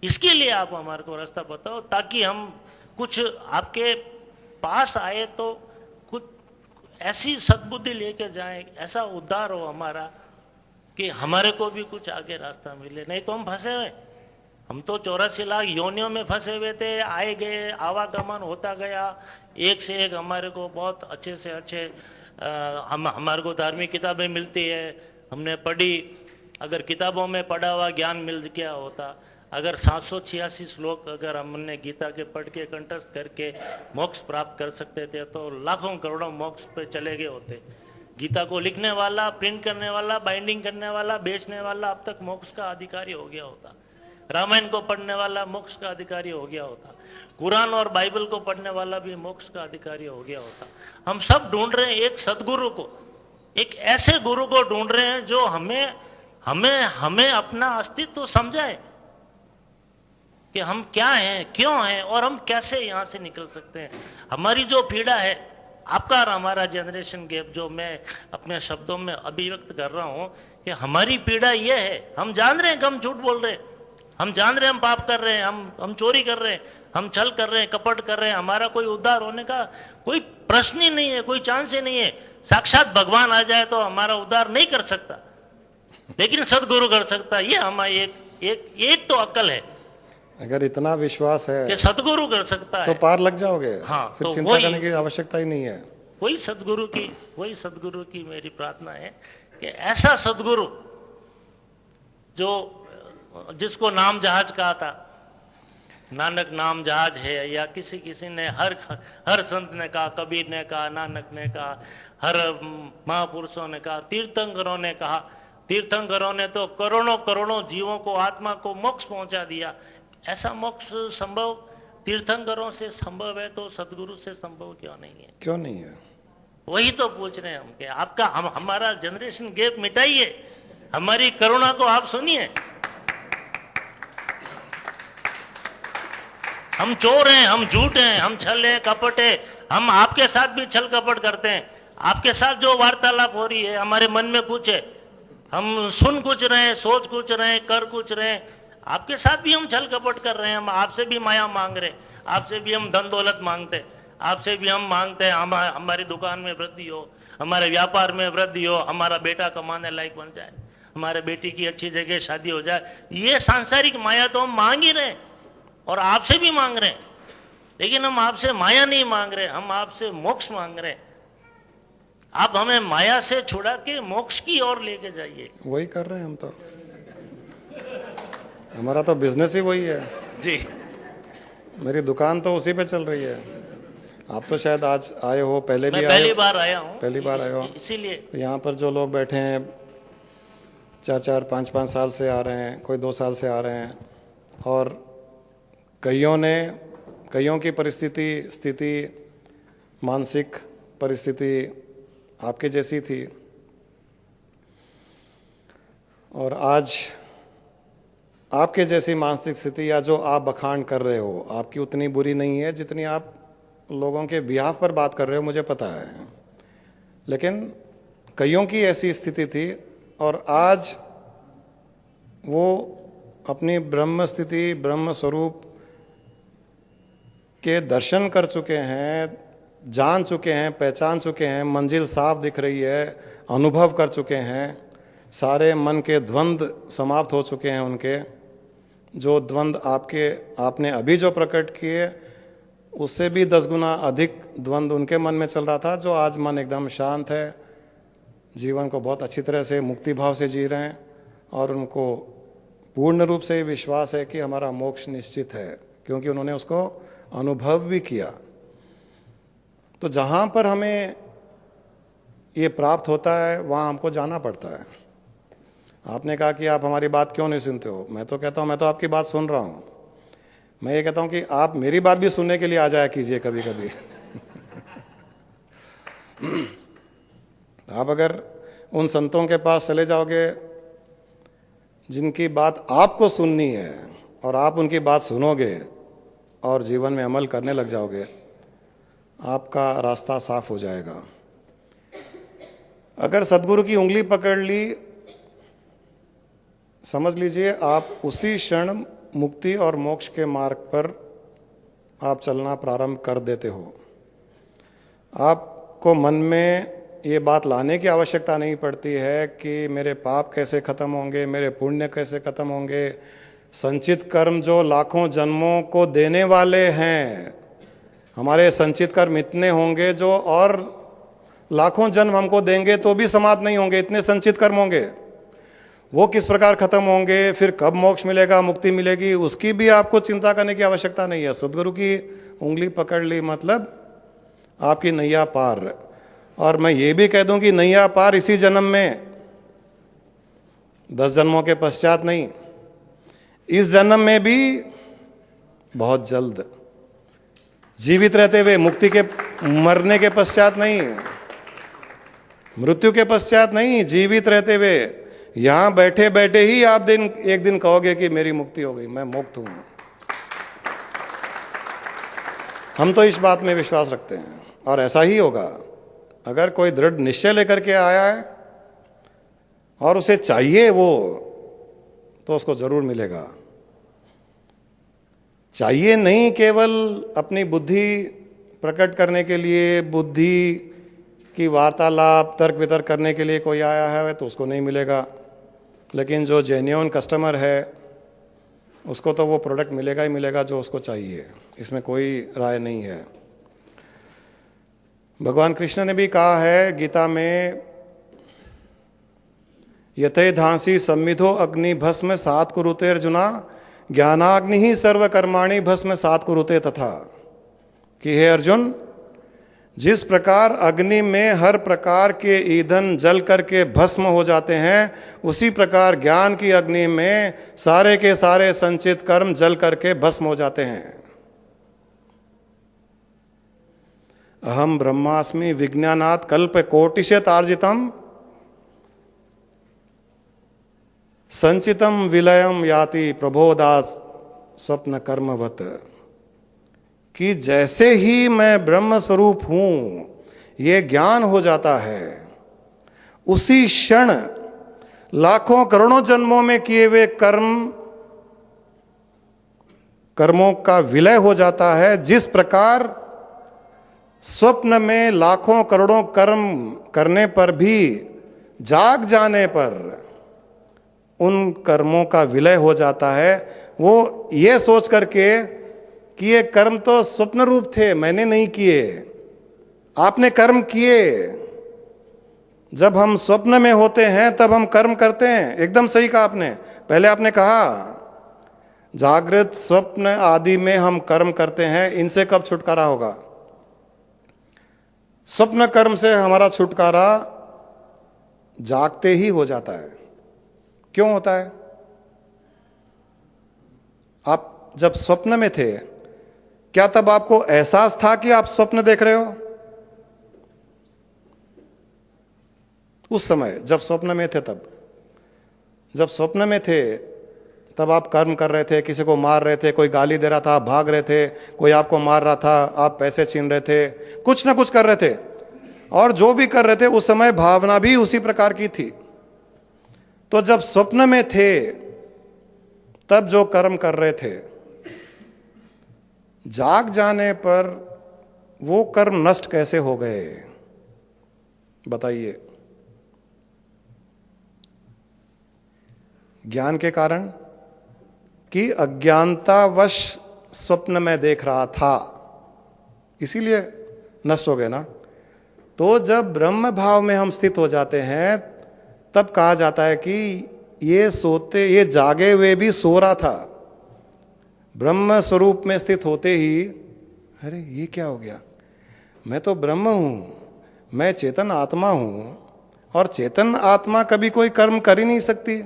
इसके लिए आप हमारे को रास्ता बताओ, ताकि हम कुछ आपके पास आए तो कुछ ऐसी सद्बुद्धि लेके जाएं, ऐसा उद्धार हो हमारा कि हमारे को भी कुछ आगे रास्ता मिले। नहीं तो हम फंसे हुए, हम तो 84 लाख योनियों में फंसे हुए थे, आए गए, आवागमन होता गया, एक से एक हमारे को बहुत अच्छे से अच्छे हमारे को धार्मिक किताबें मिलती है, हमने पढ़ी। अगर किताबों में पढ़ा हुआ ज्ञान मिल गया होता, अगर 786 श्लोक अगर हमने गीता के पढ़ के कंठस्थ करके मोक्ष प्राप्त कर सकते थे तो लाखों करोड़ों मोक्ष पे चले गए होते। गीता को लिखने वाला, प्रिंट करने वाला, बाइंडिंग करने वाला, बेचने वाला अब तक मोक्ष का अधिकारी हो गया होता। रामायण को पढ़ने वाला मोक्ष का अधिकारी हो गया होता। कुरान और बाइबल को पढ़ने वाला भी मोक्ष का अधिकारी हो गया होता। हम सब ढूंढ रहे हैं एक सदगुरु को, एक ऐसे गुरु को ढूंढ रहे हैं जो हमें हमें हमें अपना अस्तित्व समझाए कि हम क्या हैं, क्यों हैं और हम कैसे यहां से निकल सकते हैं। हमारी जो पीड़ा है, आपका और हमारा जनरेशन गैप, जो मैं अपने शब्दों में अभिव्यक्त कर रहा हूं कि हमारी पीड़ा ये है, हम जान रहे हैं कि हम झूठ बोल रहे हैं, हम जान रहे हैं हम पाप कर रहे हैं, हम चोरी कर रहे हैं, हम छल कर रहे हैं, कपट कर रहे हैं, हमारा कोई उद्धार होने का कोई प्रश्न ही नहीं है, कोई चांस ही नहीं है। साक्षात भगवान आ जाए तो हमारा उद्धार नहीं कर सकता, लेकिन सदगुरु कर सकता है। ये हमारी एक तो अक्ल है। अगर इतना विश्वास है कि सदगुरु कर सकता है तो पार लग जाओगे। हाँ, फिर तो चिंता करने की आवश्यकता ही नहीं है। वही सदगुरु की मेरी प्रार्थना है कि ऐसा सदगुरु जो जिसको नाम जहाज कहा था, नानक नाम जहाज है, या किसी ने हर संत ने कहा, कबीर ने कहा, नानक ने कहा, हर महापुरुषों ने कहा, तीर्थंकरों ने कहा। तीर्थंकरों ने तो करोड़ों करोड़ों जीवों को, आत्मा को मोक्ष पहुंचा दिया। ऐसा मोक्ष संभव तीर्थंकरों से संभव है तो सदगुरु से संभव क्यों नहीं है? क्यों नहीं है? वही तो पूछ रहे हैं हम कि आपका हमारा जनरेशन गैप मिटाइए, हमारी करुणा को आप सुनिए। हम चोर हैं, हम झूठ हैं, हम छल हैं, कपट है, हम आपके साथ भी छल कपट करते हैं। आपके साथ जो वार्तालाप हो रही है, हमारे मन में कुछ है, हम सुन कुछ रहे हैं, सोच कुछ रहे हैं, कर कुछ रहे हैं। आपके साथ भी हम छल कपट कर रहे हैं, हम आपसे भी माया मांग रहे हैं, आपसे भी हम धन दौलत मांगते हैं, आपसे भी हम मांगते हैं हमारी दुकान में वृद्धि हो, हमारे व्यापार में वृद्धि हो, हमारा बेटा कमाने लायक बन जाए, हमारे बेटी की अच्छी जगह शादी हो जाए, ये सांसारिक माया तो हम मांग ही रहे हैं और आपसे भी मांग रहे हैं, लेकिन हम आपसे माया नहीं मांग रहे, हम आपसे मोक्ष मांग रहे हैं। आप हमें माया से छुड़ा के मोक्ष की ओर लेके जाइए। वही कर रहे हैं हम तो, हमारा तो बिजनेस ही वही है जी। मेरी दुकान तो उसी पे चल रही है। आप तो शायद आज आए हो, पहले भी मैं आए पहली बार आया हूँ, पहली बार आए हो। इसीलिए तो यहाँ पर जो लोग बैठे हैं 4-4, 5-5 साल से आ रहे हैं, कोई 2 साल से आ रहे हैं, और कईयों की स्थिति मानसिक परिस्थिति आपके जैसी थी, और आज आपके जैसी मानसिक स्थिति या जो आप बखान कर रहे हो आपकी उतनी बुरी नहीं है जितनी आप लोगों के बिहाफ पर बात कर रहे हो, मुझे पता है। लेकिन कईयों की ऐसी स्थिति थी और आज वो अपनी ब्रह्म स्थिति, ब्रह्म स्वरूप के दर्शन कर चुके हैं, जान चुके हैं, पहचान चुके हैं, मंजिल साफ दिख रही है, अनुभव कर चुके हैं, सारे मन के द्वंद्व समाप्त हो चुके हैं उनके। जो द्वंद्व आपने अभी जो प्रकट किए उससे भी 10 गुना अधिक द्वंद्व उनके मन में चल रहा था, जो आज मन एकदम शांत है, जीवन को बहुत अच्छी तरह से मुक्ति भाव से जी रहे हैं, और उनको पूर्ण रूप से विश्वास है कि हमारा मोक्ष निश्चित है, क्योंकि उन्होंने उसको अनुभव भी किया। तो जहाँ पर हमें ये प्राप्त होता है वहाँ हमको जाना पड़ता है। आपने कहा कि आप हमारी बात क्यों नहीं सुनते हो, मैं तो कहता हूँ मैं तो आपकी बात सुन रहा हूँ। मैं ये कहता हूँ कि आप मेरी बात भी सुनने के लिए आ जाया कीजिए कभी कभी। आप अगर उन संतों के पास चले जाओगे जिनकी बात आपको सुननी है और आप उनकी बात सुनोगे और जीवन में अमल करने लग जाओगे, आपका रास्ता साफ हो जाएगा। अगर सद्गुरु की उंगली पकड़ ली, समझ लीजिए आप उसी क्षण मुक्ति और मोक्ष के मार्ग पर आप चलना प्रारंभ कर देते हो। आपको मन में ये बात लाने की आवश्यकता नहीं पड़ती है कि मेरे पाप कैसे खत्म होंगे, मेरे पुण्य कैसे खत्म होंगे। संचित कर्म जो लाखों जन्मों को देने वाले हैं, हमारे संचित कर्म इतने होंगे जो और लाखों जन्म हमको देंगे तो भी समाप्त नहीं होंगे, इतने संचित कर्म होंगे। वो किस प्रकार खत्म होंगे, फिर कब मोक्ष मिलेगा, मुक्ति मिलेगी, उसकी भी आपको चिंता करने की आवश्यकता नहीं है। सद्गुरु की उंगली पकड़ ली मतलब आपकी नैया पार। और मैं ये भी कह दूं कि नैया पार इसी जन्म में, 10 जन्मों के पश्चात नहीं, इस जन्म में भी बहुत जल्द, जीवित रहते हुए, मुक्ति के मरने के पश्चात नहीं, मृत्यु के पश्चात नहीं, जीवित रहते हुए यहां बैठे बैठे ही आप एक दिन कहोगे कि मेरी मुक्ति हो गई, मैं मुक्त हूं। हम तो इस बात में विश्वास रखते हैं और ऐसा ही होगा। अगर कोई दृढ़ निश्चय लेकर के आया है और उसे चाहिए वो, तो उसको जरूर मिलेगा। चाहिए नहीं केवल अपनी बुद्धि प्रकट करने के लिए, बुद्धि की वार्तालाप तर्क वितर्क करने के लिए कोई आया है तो उसको नहीं मिलेगा। लेकिन जो जेन्युइन कस्टमर है उसको तो वो प्रोडक्ट मिलेगा ही मिलेगा जो उसको चाहिए, इसमें कोई राय नहीं है। भगवान कृष्ण ने भी कहा है गीता में, यथे धांसी सम्मिधो अग्नि भस्म सात कुरुते अर्जुना, ज्ञानाग्नि ही सर्व कर्माणि भस्म सात कुरुते तथा। कि हे अर्जुन, जिस प्रकार अग्नि में हर प्रकार के ईंधन जल करके भस्म हो जाते हैं, उसी प्रकार ज्ञान की अग्नि में सारे के सारे संचित कर्म जल करके भस्म हो जाते हैं। अहम ब्रह्मास्मि विज्ञानात् कल्प कोटिशत आर्जितम संचितम विलयम याति प्रबोधात् स्वप्न कर्मवत। कि जैसे ही मैं ब्रह्म स्वरूप हूं ये ज्ञान हो जाता है, उसी क्षण लाखों करोड़ों जन्मों में किए हुए कर्मों का विलय हो जाता है। जिस प्रकार स्वप्न में लाखों करोड़ों कर्म करने पर भी जाग जाने पर उन कर्मों का विलय हो जाता है, वो ये सोच करके कि ये कर्म तो स्वप्न रूप थे, मैंने नहीं किए, आपने कर्म किए। जब हम स्वप्न में होते हैं तब हम कर्म करते हैं। एकदम सही कहा आपने। पहले आपने कहा जागृत स्वप्न आदि में हम कर्म करते हैं, इनसे कब छुटकारा होगा? स्वप्न कर्म से हमारा छुटकारा जागते ही हो जाता है। क्यों होता है? आप जब स्वप्न में थे, क्या तब आपको एहसास था कि आप स्वप्न देख रहे हो? उस समय जब स्वप्न में थे, तब जब स्वप्न में थे तब आप कर्म कर रहे थे, किसी को मार रहे थे, कोई गाली दे रहा था, आप भाग रहे थे, कोई आपको मार रहा था, आप पैसे छीन रहे थे, कुछ ना कुछ कर रहे थे। और जो भी कर रहे थे उस समय भावना भी उसी प्रकार की थी। तो जब स्वप्न में थे तब जो कर्म कर रहे थे, जाग जाने पर वो कर्म नष्ट कैसे हो गए? बताइए। ज्ञान के कारण कि अज्ञानतावश स्वप्न में देख रहा था, इसीलिए नष्ट हो गए ना। तो जब ब्रह्म भाव में हम स्थित हो जाते हैं तब कहा जाता है कि ये जागे हुए भी सो रहा था। ब्रह्म स्वरूप में स्थित होते ही अरे ये क्या हो गया, मैं तो ब्रह्म हूं, मैं चेतन आत्मा हूं, और चेतन आत्मा कभी कोई कर्म कर ही नहीं सकती,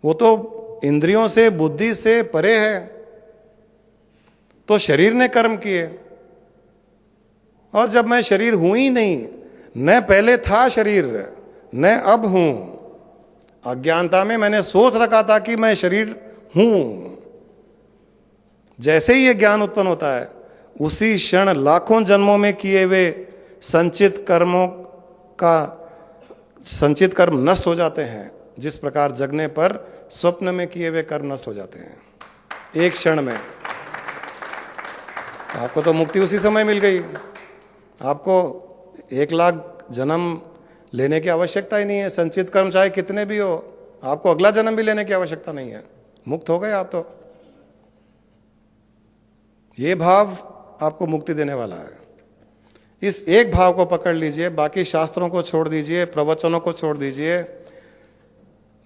वो तो इंद्रियों से बुद्धि से परे है। तो शरीर ने कर्म किए, और जब मैं शरीर हूं ही नहीं, न पहले था शरीर न अब हूं, अज्ञानता में मैंने सोच रखा था कि मैं शरीर हूं। जैसे ही ये ज्ञान उत्पन्न होता है उसी क्षण लाखों जन्मों में किए हुए संचित कर्म नष्ट हो जाते हैं। जिस प्रकार जगने पर स्वप्न में किए हुए कर्म नष्ट हो जाते हैं एक क्षण में। आपको तो मुक्ति उसी समय मिल गई। आपको 1,00,000 जन्म लेने की आवश्यकता ही नहीं है। संचित कर्म चाहे कितने भी हो, आपको अगला जन्म भी लेने की आवश्यकता नहीं है। मुक्त हो गए आप तो। ये भाव आपको मुक्ति देने वाला है। इस एक भाव को पकड़ लीजिए, बाकी शास्त्रों को छोड़ दीजिए, प्रवचनों को छोड़ दीजिए,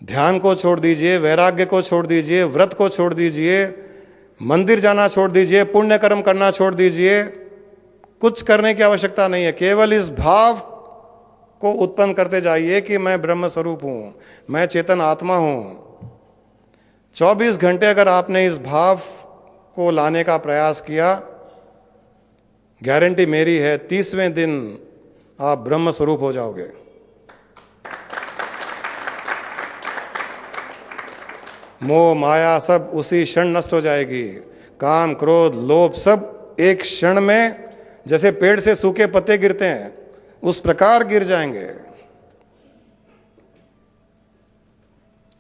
ध्यान को छोड़ दीजिए, वैराग्य को छोड़ दीजिए, व्रत को छोड़ दीजिए, मंदिर जाना छोड़ दीजिए, पुण्य कर्म करना छोड़ दीजिए। कुछ करने की आवश्यकता नहीं है। केवल इस भाव को उत्पन्न करते जाइए कि मैं ब्रह्म स्वरूप हूं, मैं चेतन आत्मा हूं। 24 घंटे अगर आपने इस भाव को लाने का प्रयास किया, गारंटी मेरी है 30वें दिन आप ब्रह्म स्वरूप हो जाओगे। मोह माया सब उसी क्षण नष्ट हो जाएगी। काम क्रोध लोभ सब एक क्षण में, जैसे पेड़ से सूखे पत्ते गिरते हैं उस प्रकार गिर जाएंगे।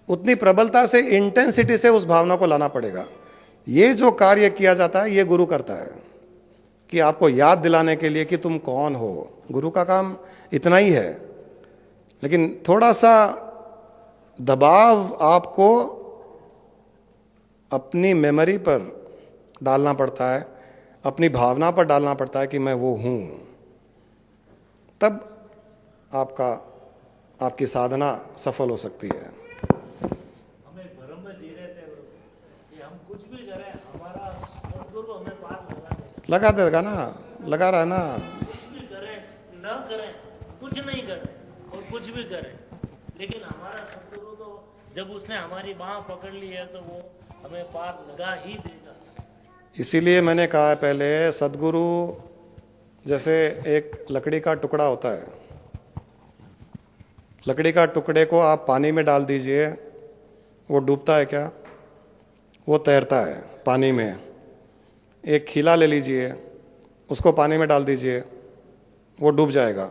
उतनी प्रबलता से, इंटेंसिटी से उस भावना को लाना पड़ेगा। ये जो कार्य किया जाता है ये गुरु करता है, कि आपको याद दिलाने के लिए कि तुम कौन हो। गुरु का काम इतना ही है। लेकिन थोड़ा सा दबाव आपको अपनी मेमोरी पर डालना पड़ता है, अपनी भावना पर डालना पड़ता है कि मैं वो हूं। तब आपकी साधना सफल हो सकती है। हमें भ्रम में जी रहे थे कि हम कुछ भी करें, हमारा सद्गुरु हमें पार लगा देगा ना, लगा रहा है ना। कुछ भी करें ना करें, कुछ नहीं करें और कुछ भी करें, लेकिन हमारा सद्गुरु तो जब उसने हमारी बाँह पकड़ ली है तो वो हमें पार लगा ही देगा। इसीलिए मैंने कहा है पहले, सद्गुरु जैसे एक लकड़ी का टुकड़ा होता है। लकड़ी का टुकड़े को आप पानी में डाल दीजिए, वो डूबता है क्या? वो तैरता है पानी में। एक खीला ले लीजिए, उसको पानी में डाल दीजिए, वो डूब जाएगा।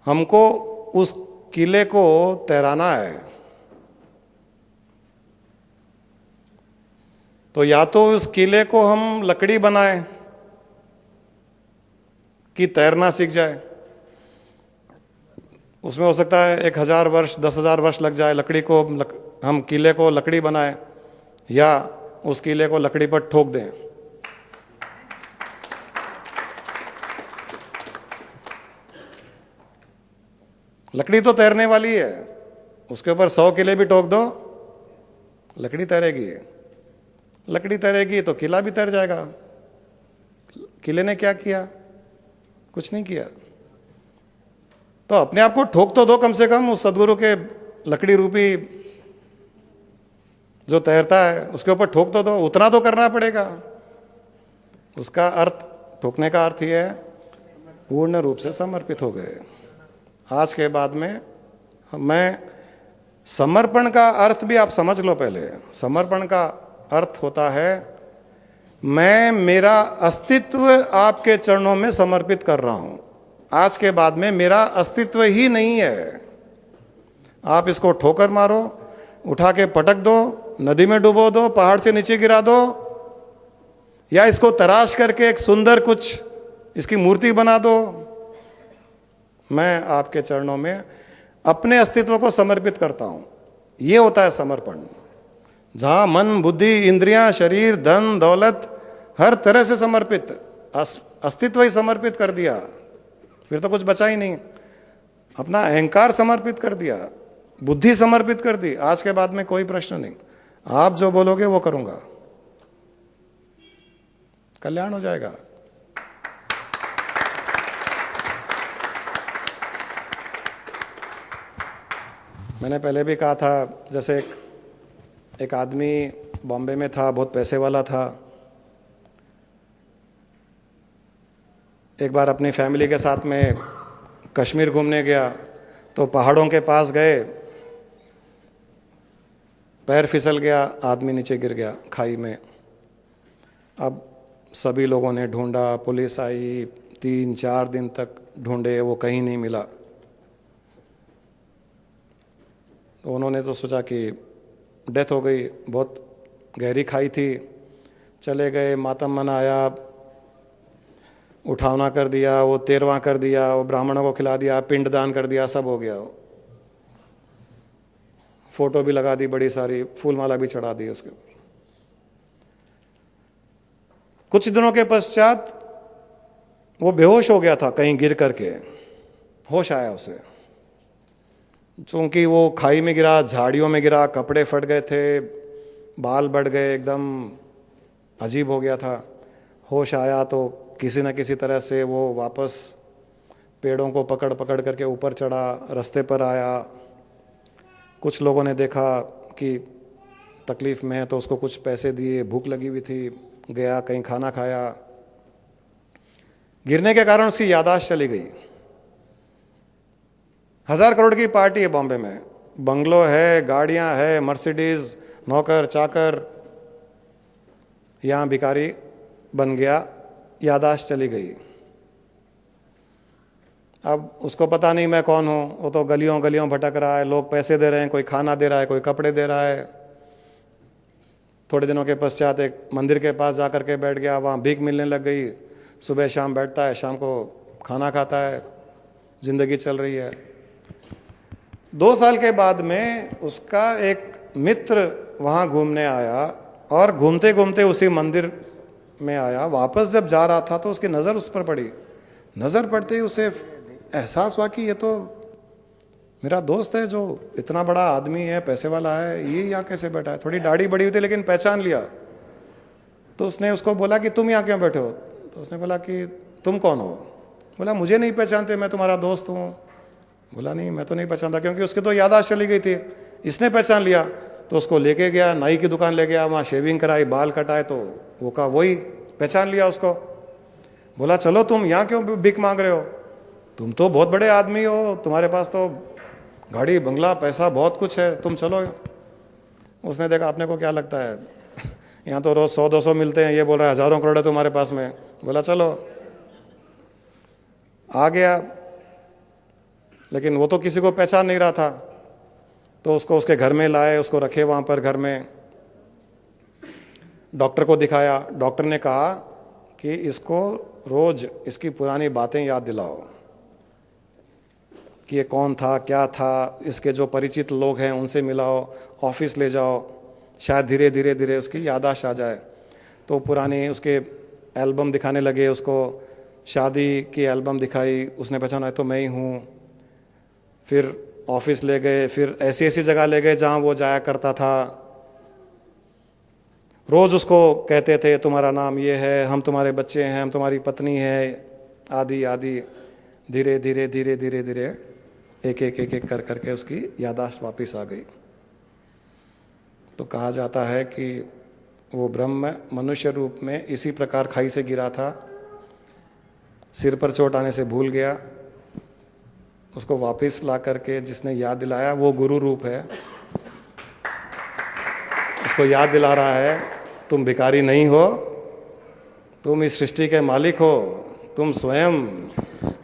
हमको उस किले को तैराना है। तो या तो उस किले को हम लकड़ी बनाएं कि तैरना सीख जाए, उसमें हो सकता है 1000 वर्ष 10,000 वर्ष लग जाए लकड़ी को, हम किले को लकड़ी बनाए या उस किले को लकड़ी पर ठोक दें। लकड़ी तो तैरने वाली है, उसके ऊपर 100 किले भी ठोक दो, लकड़ी तैरेगी। लकड़ी तैरेगी तो किला भी तैर जाएगा। किले ने क्या किया? कुछ नहीं किया। तो अपने आप को ठोक तो दो कम से कम उस सदगुरु के लकड़ी रूपी जो तैरता है उसके ऊपर ठोक तो दो, उतना तो करना पड़ेगा। उसका अर्थ, ठोकने का अर्थ यह है पूर्ण रूप से समर्पित हो गए। आज के बाद में मैं समर्पण का अर्थ भी आप समझ लो। पहले समर्पण का अर्थ होता है मैं मेरा अस्तित्व आपके चरणों में समर्पित कर रहा हूं। आज के बाद में मेरा अस्तित्व ही नहीं है। आप इसको ठोकर मारो, उठा के पटक दो, नदी में डुबो दो, पहाड़ से नीचे गिरा दो, या इसको तराश करके एक सुंदर कुछ इसकी मूर्ति बना दो, मैं आपके चरणों में अपने अस्तित्व को समर्पित करता हूं। यह होता है समर्पण। जहां मन, बुद्धि, इंद्रियां, शरीर, धन, दौलत हर तरह से समर्पित, अस्तित्व ही समर्पित कर दिया, फिर तो कुछ बचा ही नहीं। अपना अहंकार समर्पित कर दिया, बुद्धि समर्पित कर दी, आज के बाद में कोई प्रश्न नहीं। आप जो बोलोगे वो करूंगा, कल्याण हो जाएगा। मैंने पहले भी कहा था, जैसे एक आदमी बॉम्बे में था, बहुत पैसे वाला था। एक बार अपनी फैमिली के साथ में कश्मीर घूमने गया तो पहाड़ों के पास गए, पैर फिसल गया, आदमी नीचे गिर गया खाई में। अब सभी लोगों ने ढूंढा, पुलिस आई, 3-4 दिन तक ढूंढे, वो कहीं नहीं मिला। तो उन्होंने तो सोचा कि डेथ हो गई, बहुत गहरी खाई थी। चले गए, मातम मनाया, उठावना कर दिया, वो 13वां कर दिया, वो ब्राह्मणों को खिला दिया, पिंडदान कर दिया, सब हो गया। फोटो भी लगा दी बड़ी सारी, फूलमाला भी चढ़ा दी उसके। कुछ दिनों के पश्चात वो बेहोश हो गया था, कहीं गिर करके होश आया उसे। चूंकि वो खाई में गिरा, झाड़ियों में गिरा, कपड़े फट गए थे, बाल बढ़ गए, एकदम अजीब हो गया था। होश आया तो किसी न किसी तरह से वो वापस पेड़ों को पकड़ पकड़ करके ऊपर चढ़ा, रास्ते पर आया। कुछ लोगों ने देखा कि तकलीफ़ में है तो उसको कुछ पैसे दिए, भूख लगी हुई थी, गया कहीं खाना खाया। गिरने के कारण उसकी याददाश्त चली गई। 1000 करोड़ की पार्टी है बॉम्बे में, बंगलो है, गाड़ियां है, मर्सिडीज, नौकर चाकर, यहां भिखारी बन गया, याददाश्त चली गई। अब उसको पता नहीं मैं कौन हूं, वो तो गलियों गलियों भटक रहा है, लोग पैसे दे रहे हैं, कोई खाना दे रहा है, कोई कपड़े दे रहा है। थोड़े दिनों के पश्चात एक मंदिर के पास जाकर के बैठ गया, वहाँ भीख मिलने लग गई। सुबह शाम बैठता है, शाम को खाना खाता है, जिंदगी चल रही है। 2 साल के बाद में उसका एक मित्र वहाँ घूमने आया और घूमते घूमते उसी मंदिर में आया। वापस जब जा रहा था तो उसकी नज़र उस पर पड़ी। नज़र पड़ते ही उसे एहसास हुआ कि ये तो मेरा दोस्त है, जो इतना बड़ा आदमी है, पैसे वाला है, ये यहाँ कैसे बैठा है। थोड़ी दाढ़ी बड़ी हुई थी लेकिन पहचान लिया। तो उसने उसको बोला कि तुम यहाँ क्यों बैठे हो? तो उसने बोला कि तुम कौन हो? बोला मुझे नहीं पहचानते, मैं तुम्हारा दोस्त हूँ। बोला नहीं, मैं तो नहीं पहचानता, क्योंकि उसकी तो याददाश्त चली गई थी। इसने पहचान लिया तो उसको लेके गया, नाई की दुकान ले गया, वहाँ शेविंग कराई, बाल कटाए, तो वो कहा वही, पहचान लिया उसको। बोला चलो तुम यहाँ क्यों भीख मांग रहे हो? तुम तो बहुत बड़े आदमी हो, तुम्हारे पास तो गाड़ी बंगला पैसा बहुत कुछ है, तुम चलो। उसने देखा अपने को क्या लगता है, यहाँ तो रोज 100-200 मिलते हैं, ये बोल रहा है 1000 करोड़ है तुम्हारे पास में। बोला चलो, आ गया। लेकिन वो तो किसी को पहचान नहीं रहा था, तो उसको उसके घर में लाए, उसको रखे वहाँ पर घर में। डॉक्टर को दिखाया। डॉक्टर ने कहा कि इसको रोज इसकी पुरानी बातें याद दिलाओ। कि ये कौन था, क्या था, इसके जो परिचित लोग हैं उनसे मिलाओ, ऑफिस ले जाओ, शायद धीरे धीरे धीरे उसकी याददाश्त आ जाए। तो पुरानी उसके एल्बम दिखाने लगे उसको, शादी की एल्बम दिखाई, उसने पहचाना है तो मैं ही हूँ। फिर ऑफिस ले गए, फिर ऐसी ऐसी जगह ले गए जहाँ वो जाया करता था। रोज़ उसको कहते थे तुम्हारा नाम ये है, हम तुम्हारे बच्चे हैं, हम तुम्हारी पत्नी है, आदि आदि। धीरे धीरे धीरे धीरे धीरे एक एक एक एक कर करके उसकी याददाश्त वापस आ गई। तो कहा जाता है कि वो ब्रह्म मनुष्य रूप में इसी प्रकार खाई से गिरा था, सिर पर चोट आने से भूल गया, उसको वापस ला करके जिसने याद दिलाया वो गुरु रूप है। उसको याद दिला रहा है तुम भिखारी नहीं हो, तुम इस सृष्टि के मालिक हो, तुम स्वयं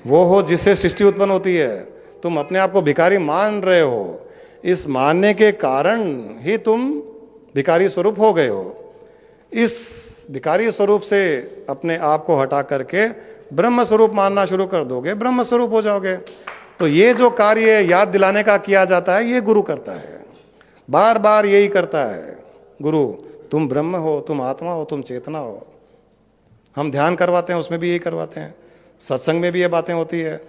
वो हो जिससे सृष्टि उत्पन्न होती है। तुम अपने आप को भिखारी मान रहे हो, इस मानने के कारण ही तुम भिखारी स्वरूप हो गए हो। इस भिखारी स्वरूप से अपने आप को हटा करके ब्रह्म स्वरूप मानना शुरू कर दोगे, ब्रह्म स्वरूप हो जाओगे। तो ये जो कार्य याद दिलाने का किया जाता है ये गुरु करता है, बार बार यही करता है गुरु। तुम ब्रह्म हो, तुम आत्मा हो, तुम चेतना हो। हम ध्यान करवाते हैं उसमें भी यही करवाते हैं, सत्संग में भी ये बातें होती है,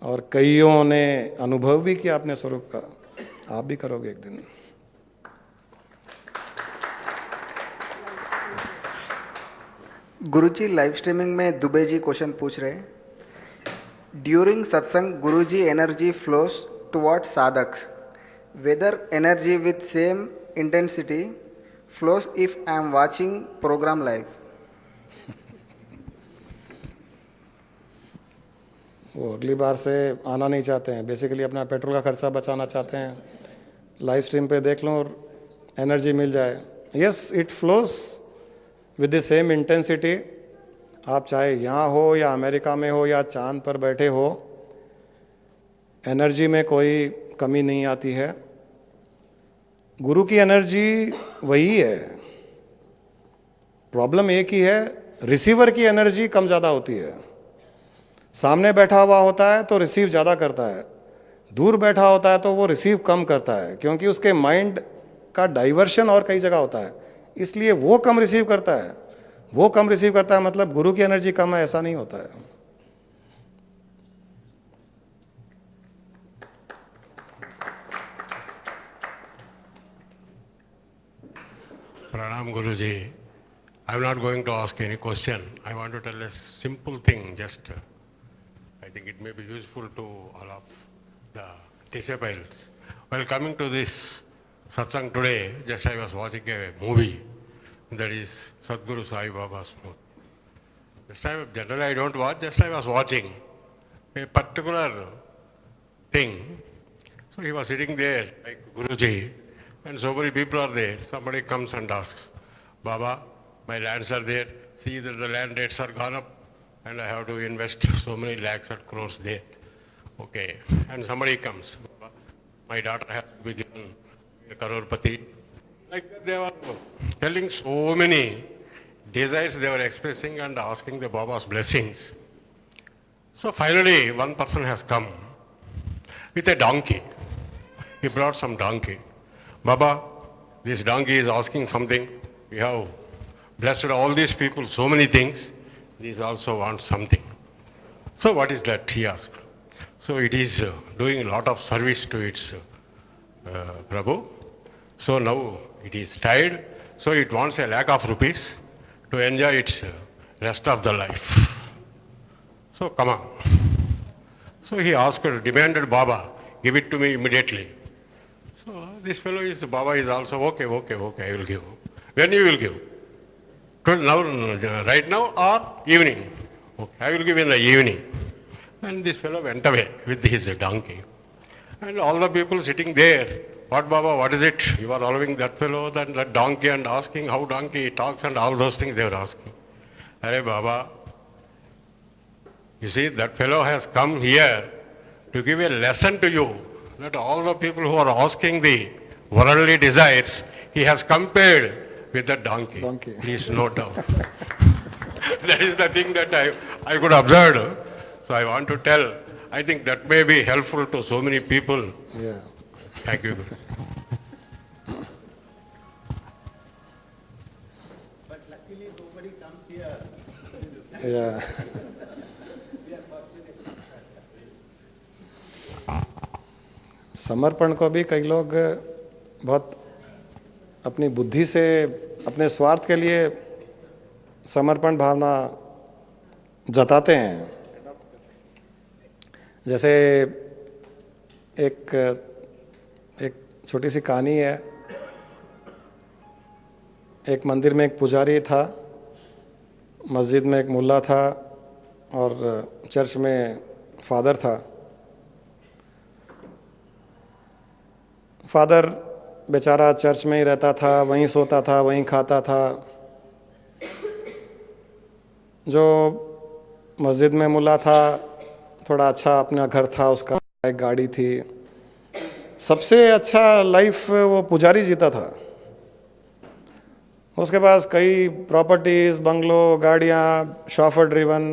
और कईयों ने अनुभव भी किया अपने स्वरूप का। आप भी करोगे एक दिन। गुरुजी लाइव स्ट्रीमिंग में दुबे जी क्वेश्चन पूछ रहे हैं, during satsang Guruji energy flows toward sadhaks, whether energy with same intensity flows if I am watching program live? वो अगली बार से आना नहीं चाहते हैं, बेसिकली अपना पेट्रोल का खर्चा बचाना चाहते हैं। लाइव स्ट्रीम पे देख लो और एनर्जी मिल जाए। Yes, it flows with the same intensity. आप चाहे यहाँ हो या अमेरिका में हो या चांद पर बैठे हो, एनर्जी में कोई कमी नहीं आती है। गुरु की एनर्जी वही है, प्रॉब्लम एक ही है, रिसीवर की एनर्जी कम ज़्यादा होती है। सामने बैठा हुआ होता है तो रिसीव ज़्यादा करता है, दूर बैठा होता है तो वो रिसीव कम करता है, क्योंकि उसके माइंड का डाइवर्शन और कई जगह होता है, इसलिए वो कम रिसीव करता है। वो कम रिसीव करता है मतलब गुरु की एनर्जी कम है, ऐसा नहीं होता है। Pranam Guruji. I'm not going to ask any question. I want to tell a simple thing, just I think it may be useful to all of the disciples. While coming to this satsang today, just I was watching a movie, that is Sadguru Sai Baba's movie. This time, generally I don't watch, just I was watching a particular thing. So he was sitting there, like Guruji, and so many people are there. Somebody comes and asks, Baba, my lands are there, see that the land rates are gone up, and I have to invest so many lakhs or crores there. Okay, and somebody comes, Baba, my daughter has to be given a crorepati. Like that they were telling so many desires they were expressing and asking the Baba's blessings. So finally one person has come with a donkey. He brought some donkey. Baba, this donkey is asking something. We have blessed all these people so many things. These also want something. So what is that? He asked. So it is doing a lot of service to its Prabhu. So now it is tired. So it wants 1,00,000 rupees to enjoy its rest of the life. So come on. So he asked, demanded Baba, give it to me immediately. So this fellow is, Baba is also, okay, I will give. When you will give? Now, right now or evening? Okay, I will give in the evening. And this fellow went away with his donkey. And all the people sitting there, what Baba, what is it? You are following that fellow, that donkey, and asking how donkey talks and all those things they were asking. Arey Baba, you see, that fellow has come here to give a lesson to you, that all the people who are asking the worldly desires, he has compared with the donkey. Please note down. That is the thing that I could observe. So I want to tell I think that may be helpful to so many people. Yeah. Thank you, Guru. Yeah. समर्पण को भी कई लोग बहुत अपनी बुद्धि से अपने स्वार्थ के लिए समर्पण भावना जताते हैं। जैसे एक छोटी सी कहानी है। एक मंदिर में एक पुजारी था, मस्जिद में एक मुल्ला था और चर्च में फादर था। फादर बेचारा चर्च में ही रहता था, वहीं सोता था, वहीं खाता था। जो मस्जिद में मुल्ला था, थोड़ा अच्छा अपना घर था, उसका एक गाड़ी थी। सबसे अच्छा लाइफ वो पुजारी जीता था। उसके पास कई प्रॉपर्टीज, बंगलो, गाड़ियाँ, शॉफर ड्रिवन।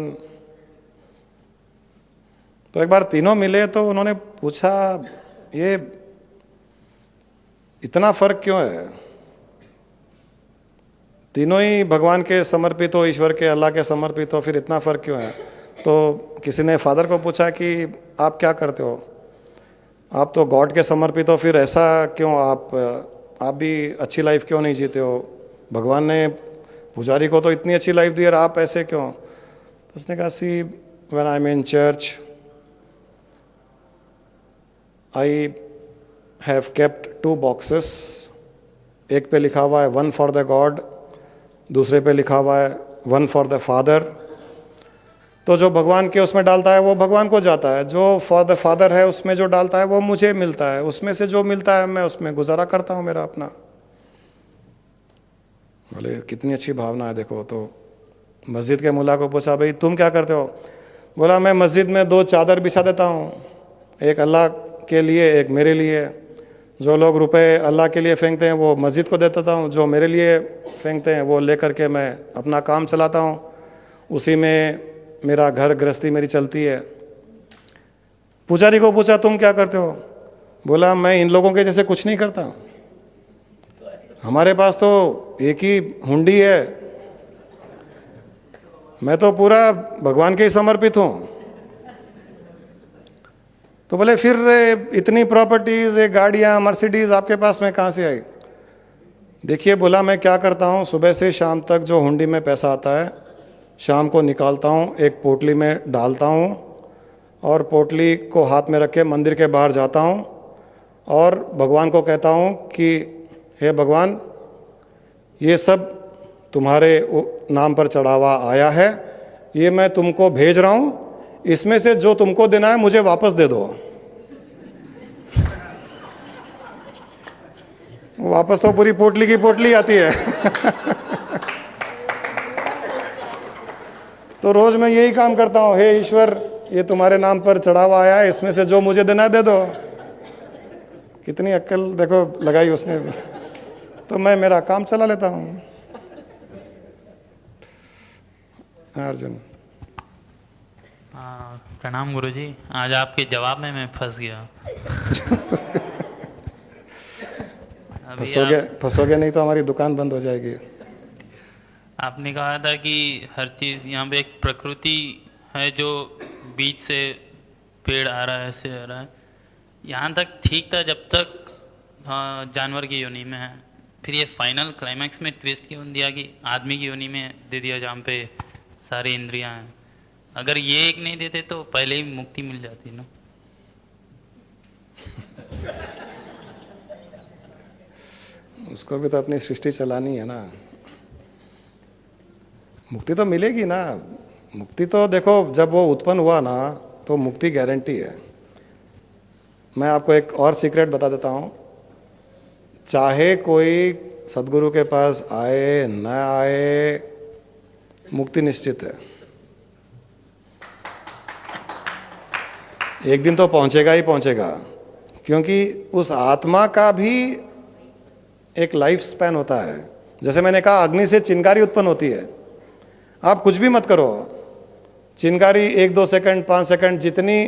तो एक बार तीनों मिले तो उन्होंने पूछा, ये इतना फर्क क्यों है? तीनों ही भगवान के समर्पित हो, ईश्वर के, अल्लाह के समर्पित हो, फिर इतना फर्क क्यों है? तो किसी ने फादर को पूछा कि आप क्या करते हो? आप तो गॉड के समर्पित हो, फिर ऐसा क्यों? आप भी अच्छी लाइफ क्यों नहीं जीते हो? भगवान ने पुजारी को तो इतनी अच्छी लाइफ दी और आप ऐसे क्यों? तो उसने कहा, see when I am in church I have kept 2 boxes। एक पे लिखा हुआ है 1 फॉर द गॉड, दूसरे पे लिखा हुआ है 1 फॉर द फादर। तो जो भगवान के उसमें डालता है वो भगवान को जाता है, जो फॉर द फादर है उसमें जो डालता है वो मुझे मिलता है। उसमें से जो मिलता है मैं उसमें गुजारा करता हूँ मेरा अपना। बोले कितनी अच्छी भावना है देखो। तो मस्जिद के मुल्ला को पूछा, भाई तुम क्या करते हो? बोला, मैं मस्जिद में 2 चादर बिछा देता हूँ, एक अल्लाह के लिए, एक मेरे लिए। जो लोग रुपए अल्लाह के लिए फेंकते हैं वो मस्जिद को दे देता हूँ, जो मेरे लिए फेंकते हैं वो लेकर के मैं अपना काम चलाता हूँ। उसी में मेरा घर गृहस्थी मेरी चलती है। पुजारी को पूछा, तुम क्या करते हो? बोला, मैं इन लोगों के जैसे कुछ नहीं करता, हमारे पास तो एक ही हुंडी है, मैं तो पूरा भगवान के ही समर्पित हूँ। तो बोले, फिर इतनी प्रॉपर्टीज, ये गाड़ियाँ, मर्सिडीज आपके पास में कहाँ से आई? देखिए, बोला, मैं क्या करता हूँ, सुबह से शाम तक जो हुंडी में पैसा आता है, शाम को निकालता हूँ, एक पोटली में डालता हूँ और पोटली को हाथ में रख के मंदिर के बाहर जाता हूँ और भगवान को कहता हूँ कि हे भगवान, ये सब तुम्हारे नाम पर चढ़ावा आया है, ये मैं तुमको भेज रहा हूँ, इसमें से जो तुमको देना है मुझे वापस दे दो। वापस तो पूरी पोटली की पोटली आती है। तो रोज मैं यही काम करता हूँ, हे ईश्वर, ये तुम्हारे नाम पर चढ़ावा आया है, इसमें से जो मुझे देना है दे दो। कितनी अक्ल देखो लगाई उसने। तो मैं मेरा काम चला लेता हूँ। अर्जुन, प्रणाम गुरुजी। आज आपके जवाब में मैं फंस गया। फंसोगे नहीं तो हमारी दुकान बंद हो जाएगी। आपने कहा था कि हर चीज़ यहाँ पे एक प्रकृति है, जो बीच से पेड़ आ रहा है, ऐसे आ रहा है। यहाँ तक ठीक था जब तक जानवर की योनि में है, फिर ये फाइनल क्लाइमैक्स में ट्विस्ट क्यों दिया कि आदमी की योनि में दे दिया, जहाँ पे सारी इंद्रियां हैं। अगर ये एक नहीं देते तो पहले ही मुक्ति मिल जाती ना। उसको भी तो अपनी सृष्टि चलानी है ना। मुक्ति तो मिलेगी ना। मुक्ति तो देखो, जब वो उत्पन्न हुआ ना तो मुक्ति गारंटी है। मैं आपको एक और सीक्रेट बता देता हूँ। चाहे कोई सदगुरु के पास आए न आए, मुक्ति निश्चित है। एक दिन तो पहुंचेगा ही पहुंचेगा, क्योंकि उस आत्मा का भी एक लाइफ स्पैन होता है। जैसे मैंने कहा, अग्नि से चिंगारी उत्पन्न होती है। आप कुछ भी मत करो, चिंगारी 1-2 सेकंड, 5 सेकंड, जितनी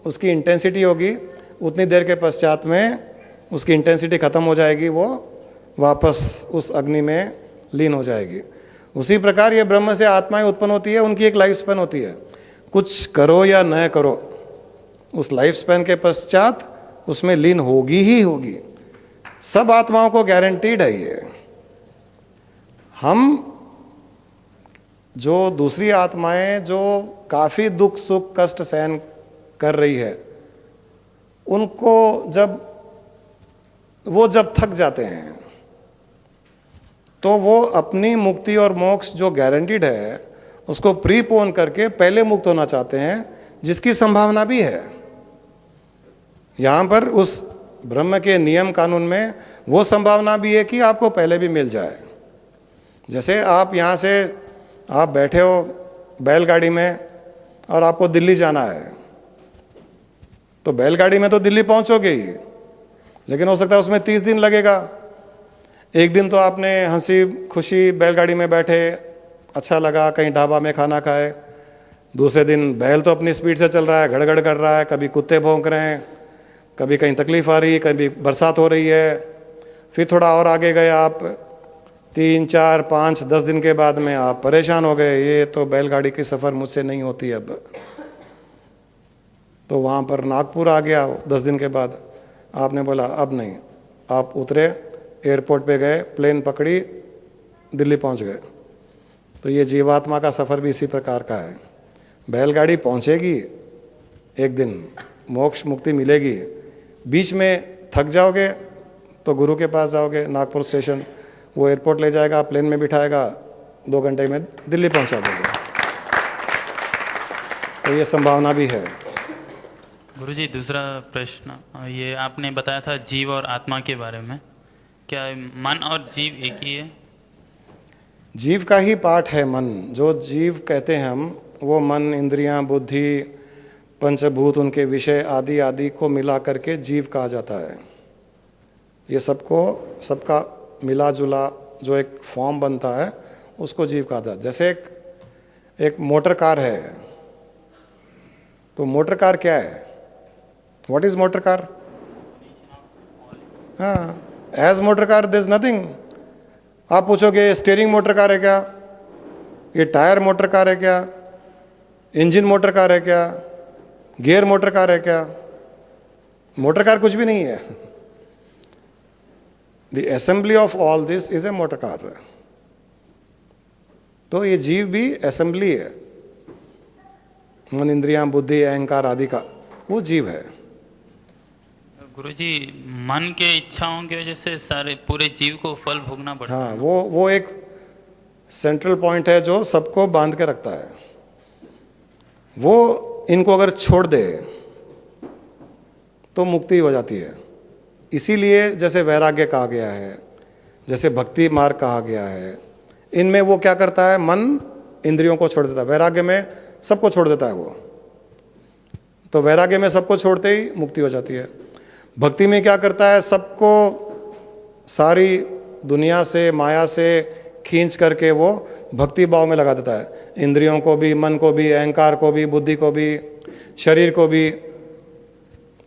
उसकी इंटेंसिटी होगी, उतनी देर के पश्चात में उसकी इंटेंसिटी ख़त्म हो जाएगी, वो वापस उस अग्नि में लीन हो जाएगी। उसी प्रकार ये ब्रह्म से आत्माएं उत्पन्न होती है, उनकी एक लाइफ स्पैन होती है। कुछ करो या न करो, उस लाइफ स्पैन के पश्चात उसमें लीन होगी ही होगी। सब आत्माओं को गारंटीड है ये। हम जो दूसरी आत्माएं जो काफ़ी दुख सुख कष्ट सहन कर रही है, उनको जब थक जाते हैं तो वो अपनी मुक्ति और मोक्ष जो गारंटीड है उसको प्रीपोन करके पहले मुक्त होना चाहते हैं, जिसकी संभावना भी है। यहाँ पर उस ब्रह्म के नियम कानून में वो संभावना भी है कि आपको पहले भी मिल जाए। जैसे आप यहाँ से आप बैठे हो बैलगाड़ी में और आपको दिल्ली जाना है, तो बैलगाड़ी में तो दिल्ली पहुँचोगे ही, लेकिन हो सकता है उसमें 30 दिन लगेगा। एक दिन तो आपने हंसी खुशी बैलगाड़ी में बैठे, अच्छा लगा, कहीं ढाबा में खाना खाए। दूसरे दिन बैल तो अपनी स्पीड से चल रहा है, गड़गड़ कर रहा है, कभी कुत्ते भौंक रहे हैं, कभी कहीं तकलीफ आ रही है, कभी बरसात हो रही है। फिर थोड़ा और आगे गए आप, 3, 4, 5, 10 दिन के बाद में आप परेशान हो गए, ये तो बैलगाड़ी की सफ़र मुझसे नहीं होती अब। तो वहाँ पर नागपुर आ गया 10 दिन के बाद, आपने बोला अब नहीं, आप उतरे, एयरपोर्ट पे गए, प्लेन पकड़ी, दिल्ली पहुँच गए। तो ये जीवात्मा का सफ़र भी इसी प्रकार का है। बैलगाड़ी पहुँचेगी एक दिन, मोक्ष मुक्ति मिलेगी, बीच में थक जाओगे तो गुरु के पास जाओगे, नागपुर स्टेशन, वो एयरपोर्ट ले जाएगा, प्लेन में बिठाएगा, 2 घंटे में दिल्ली पहुँचा देगा। तो ये संभावना भी है। गुरुजी, दूसरा प्रश्न, ये आपने बताया था जीव और आत्मा के बारे में, क्या मन और जीव एक ही है? जीव का ही पार्ट है मन। जो जीव कहते हैं हम, वो मन, इंद्रियां, बुद्धि, पंचभूत, उनके विषय आदि आदि को मिला करके जीव कहा जाता है। ये सबका मिला जुला जो एक फॉर्म बनता है, उसको जीव कहा जाता है। जैसे एक मोटर कार है, तो मोटर कार क्या है? What is motor car? हाँ, as motor car there is nothing. आप पूछोगे स्टीयरिंग मोटर कार है क्या, ये टायर मोटर कार है क्या, इंजन मोटर कार है क्या, गियर मोटर कार है क्या? मोटर कार कुछ भी नहीं है। The assembly of all this is a motor car. तो ये जीव भी असेंबली है, मन, इंद्रियां, बुद्धि, अहंकार आदि का, वो जीव है। गुरुजी, मन के इच्छाओं की वजह से सारे पूरे जीव को फल भोगना पड़ता है। हाँ, वो एक सेंट्रल पॉइंट है जो सबको बांध के रखता है। वो इनको अगर छोड़ दे तो मुक्ति हो जाती है। इसीलिए जैसे वैराग्य कहा गया है, जैसे भक्ति मार्ग कहा गया है, इनमें वो क्या करता है, मन इंद्रियों को छोड़ देता है। वैराग्य में सबको छोड़ देता है वो, तो वैराग्य में सबको छोड़ते ही मुक्ति हो जाती है। भक्ति में क्या करता है, सबको सारी दुनिया से, माया से खींच करके वो भक्ति भाव में लगा देता है। इंद्रियों को भी, मन को भी, अहंकार को भी, बुद्धि को भी, शरीर को भी,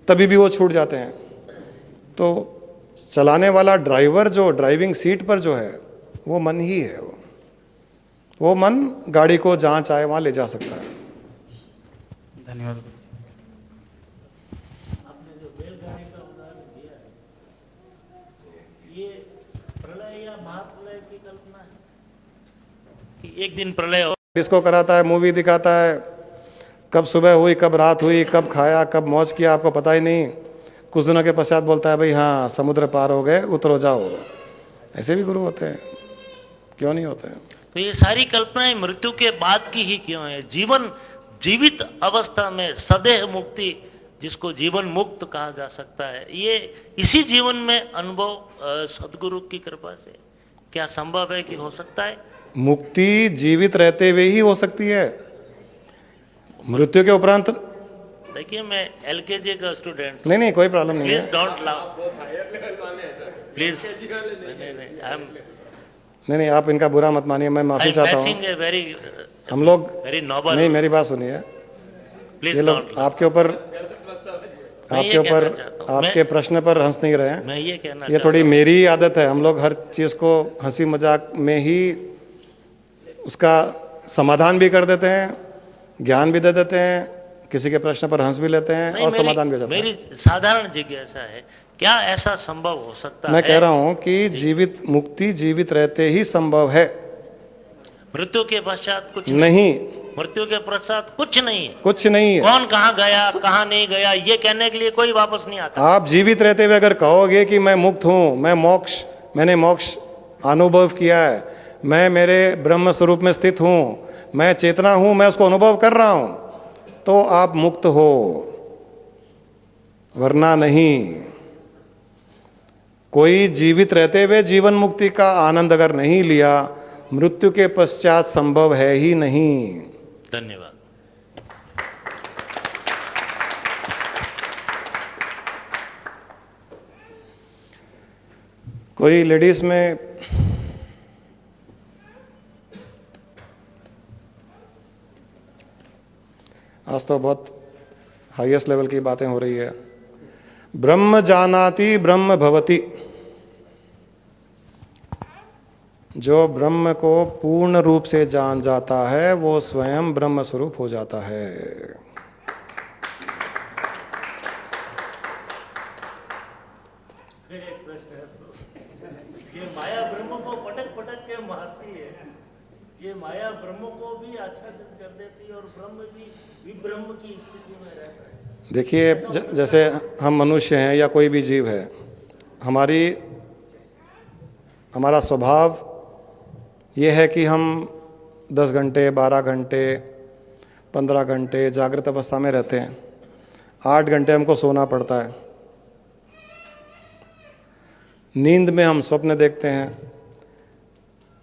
तभी भी वो छूट जाते हैं। तो चलाने वाला ड्राइवर जो ड्राइविंग सीट पर जो है, वो मन ही है। वो मन गाड़ी को जहाँ चाहे वहाँ ले जा सकता है। धन्यवाद। एक दिन प्रलय हो, डिस्को कराता है, मूवी दिखाता है, कब सुबह हुई, कब रात हुई, कब खाया, कब मौज किया, आपको पता ही नहीं। कुछ दिनों के पश्चात बोलता है भाई हाँ समुद्र पार हो गए, उतरो जाओ। ऐसे भी गुरु होते हैं, क्यों नहीं होते हैं? तो ये सारी कल्पनाएं मृत्यु के बाद की ही क्यों है? जीवित अवस्था में सदैव मुक्ति, जिसको जीवन मुक्त कहा जा सकता है, ये इसी जीवन में अनुभव सदगुरु की कृपा से क्या संभव है कि हो सकता है? मुक्ति जीवित रहते हुए ही हो सकती है, मृत्यु के उपरांत। देखिए, मैं एलकेजी का स्टूडेंट। नहीं, कोई प्रॉब्लम नहीं है। Please don't laugh, please. नहीं, आप इनका बुरा मत मानिए, मैं माफी चाहता हूँ। हम लोग वेरी नोबल। नहीं, मेरी बात सुनिए, प्लीज ये लोग आपके ऊपर मैं ये आपके ऊपर कहना चाहता हूं, आपके प्रश्न पर हंस नहीं रहे हैं। मैं ये कहना ये थोड़ी मेरी आदत है, हम लोग हर चीज़ को हंसी मजाक में ही उसका समाधान भी कर देते हैं, ज्ञान भी दे देते हैं, किसी के प्रश्न पर हंस भी लेते हैं नहीं, और समाधान भी हो जाता है। मेरी साधारण जिज्ञासा है, क्या ऐसा संभव हो सकता है? मैं कह रहा हूं कि जीवित मुक्ति जीवित रहते ही संभव है, मृत्यु के पश्चात कुछ नहीं मृत्यु के पश्चात कुछ नहीं है। कुछ नहीं है। कौन कहाँ गया कहाँ नहीं गया ये कहने के लिए कोई वापस नहीं आता। आप जीवित रहते हुए अगर कहोगे कि मैं मुक्त हूं, मैंने मोक्ष अनुभव किया है, मैं मेरे ब्रह्म स्वरूप में स्थित हूं, मैं चेतना हूं, मैं उसको अनुभव कर रहा हूं, तो आप मुक्त हो, वरना नहीं। कोई जीवित रहते हुए जीवन मुक्ति का आनंद अगर नहीं लिया, मृत्यु के पश्चात संभव है ही नहीं। धन्यवाद। कोई लेडीज में आज तो बहुत हाईएस्ट लेवल की बातें हो रही है। ब्रह्म जानाति ब्रह्म भवति, जो ब्रह्म को पूर्ण रूप से जान जाता है वो स्वयं ब्रह्म स्वरूप हो जाता है। ये माया ब्रह्म को पटक पटक के मारती है, ये माया ब्रह्म को भी आच्छादित कर देती है और ब्रह्म भी विब्रह्म की स्थिति में रहता है। देखिए, जैसे हम मनुष्य हैं या कोई भी जीव है, हमारा स्वभाव ये है कि हम 10 घंटे 12 घंटे 15 घंटे जागृत अवस्था में रहते हैं, 8 घंटे हमको सोना पड़ता है। नींद में हम स्वप्न देखते हैं।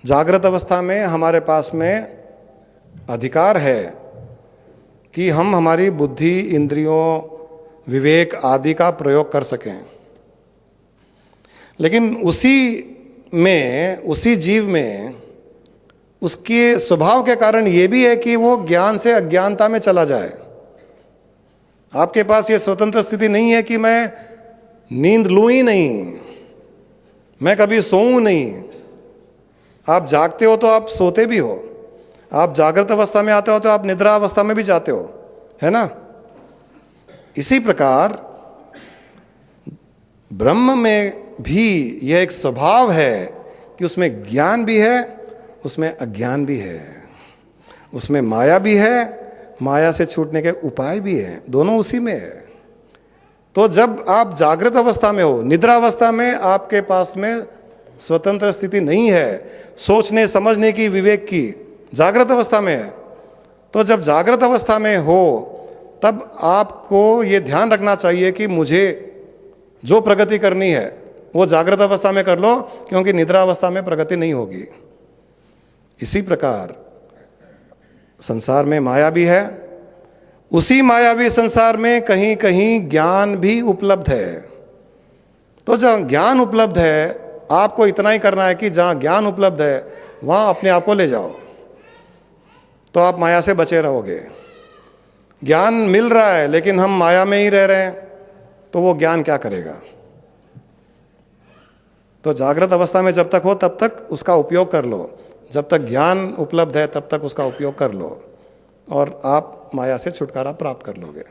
जागृत अवस्था में हमारे पास में अधिकार है कि हम हमारी बुद्धि, इंद्रियों, विवेक आदि का प्रयोग कर सकें, लेकिन उसी जीव में उसके स्वभाव के कारण ये भी है कि वो ज्ञान से अज्ञानता में चला जाए। आपके पास ये स्वतंत्र स्थिति नहीं है कि मैं नींद लूँ ही नहीं, मैं कभी सोऊं नहीं। आप जागते हो तो आप सोते भी हो, आप जागृत अवस्था में आते हो तो आप निद्रा अवस्था में भी जाते हो, है ना। इसी प्रकार ब्रह्म में भी यह एक स्वभाव है कि उसमें ज्ञान भी है, उसमें अज्ञान भी है, उसमें माया भी है, माया से छूटने के उपाय भी हैं, दोनों उसी में है। तो जब आप जागृत अवस्था में हो, निद्रा अवस्था में आपके पास में स्वतंत्र स्थिति नहीं है सोचने समझने की, विवेक की, जागृत अवस्था में है। तो जब जागृत अवस्था में हो तब आपको ये ध्यान रखना चाहिए कि मुझे जो प्रगति करनी है वो जागृत अवस्था में कर लो, क्योंकि निद्रा अवस्था में प्रगति नहीं होगी। इसी प्रकार संसार में माया भी है, उसी मायावी संसार में कहीं कहीं ज्ञान भी उपलब्ध है। तो जहाँ ज्ञान उपलब्ध है, आपको इतना ही करना है कि जहाँ ज्ञान उपलब्ध है वहाँ अपने आप को ले जाओ, तो आप माया से बचे रहोगे। ज्ञान मिल रहा है लेकिन हम माया में ही रह रहे हैं, तो वो ज्ञान क्या करेगा। तो जागृत अवस्था में जब तक हो तब तक उसका उपयोग कर लो, जब तक ज्ञान उपलब्ध है तब तक उसका उपयोग कर लो, और आप माया से छुटकारा प्राप्त कर लोगे।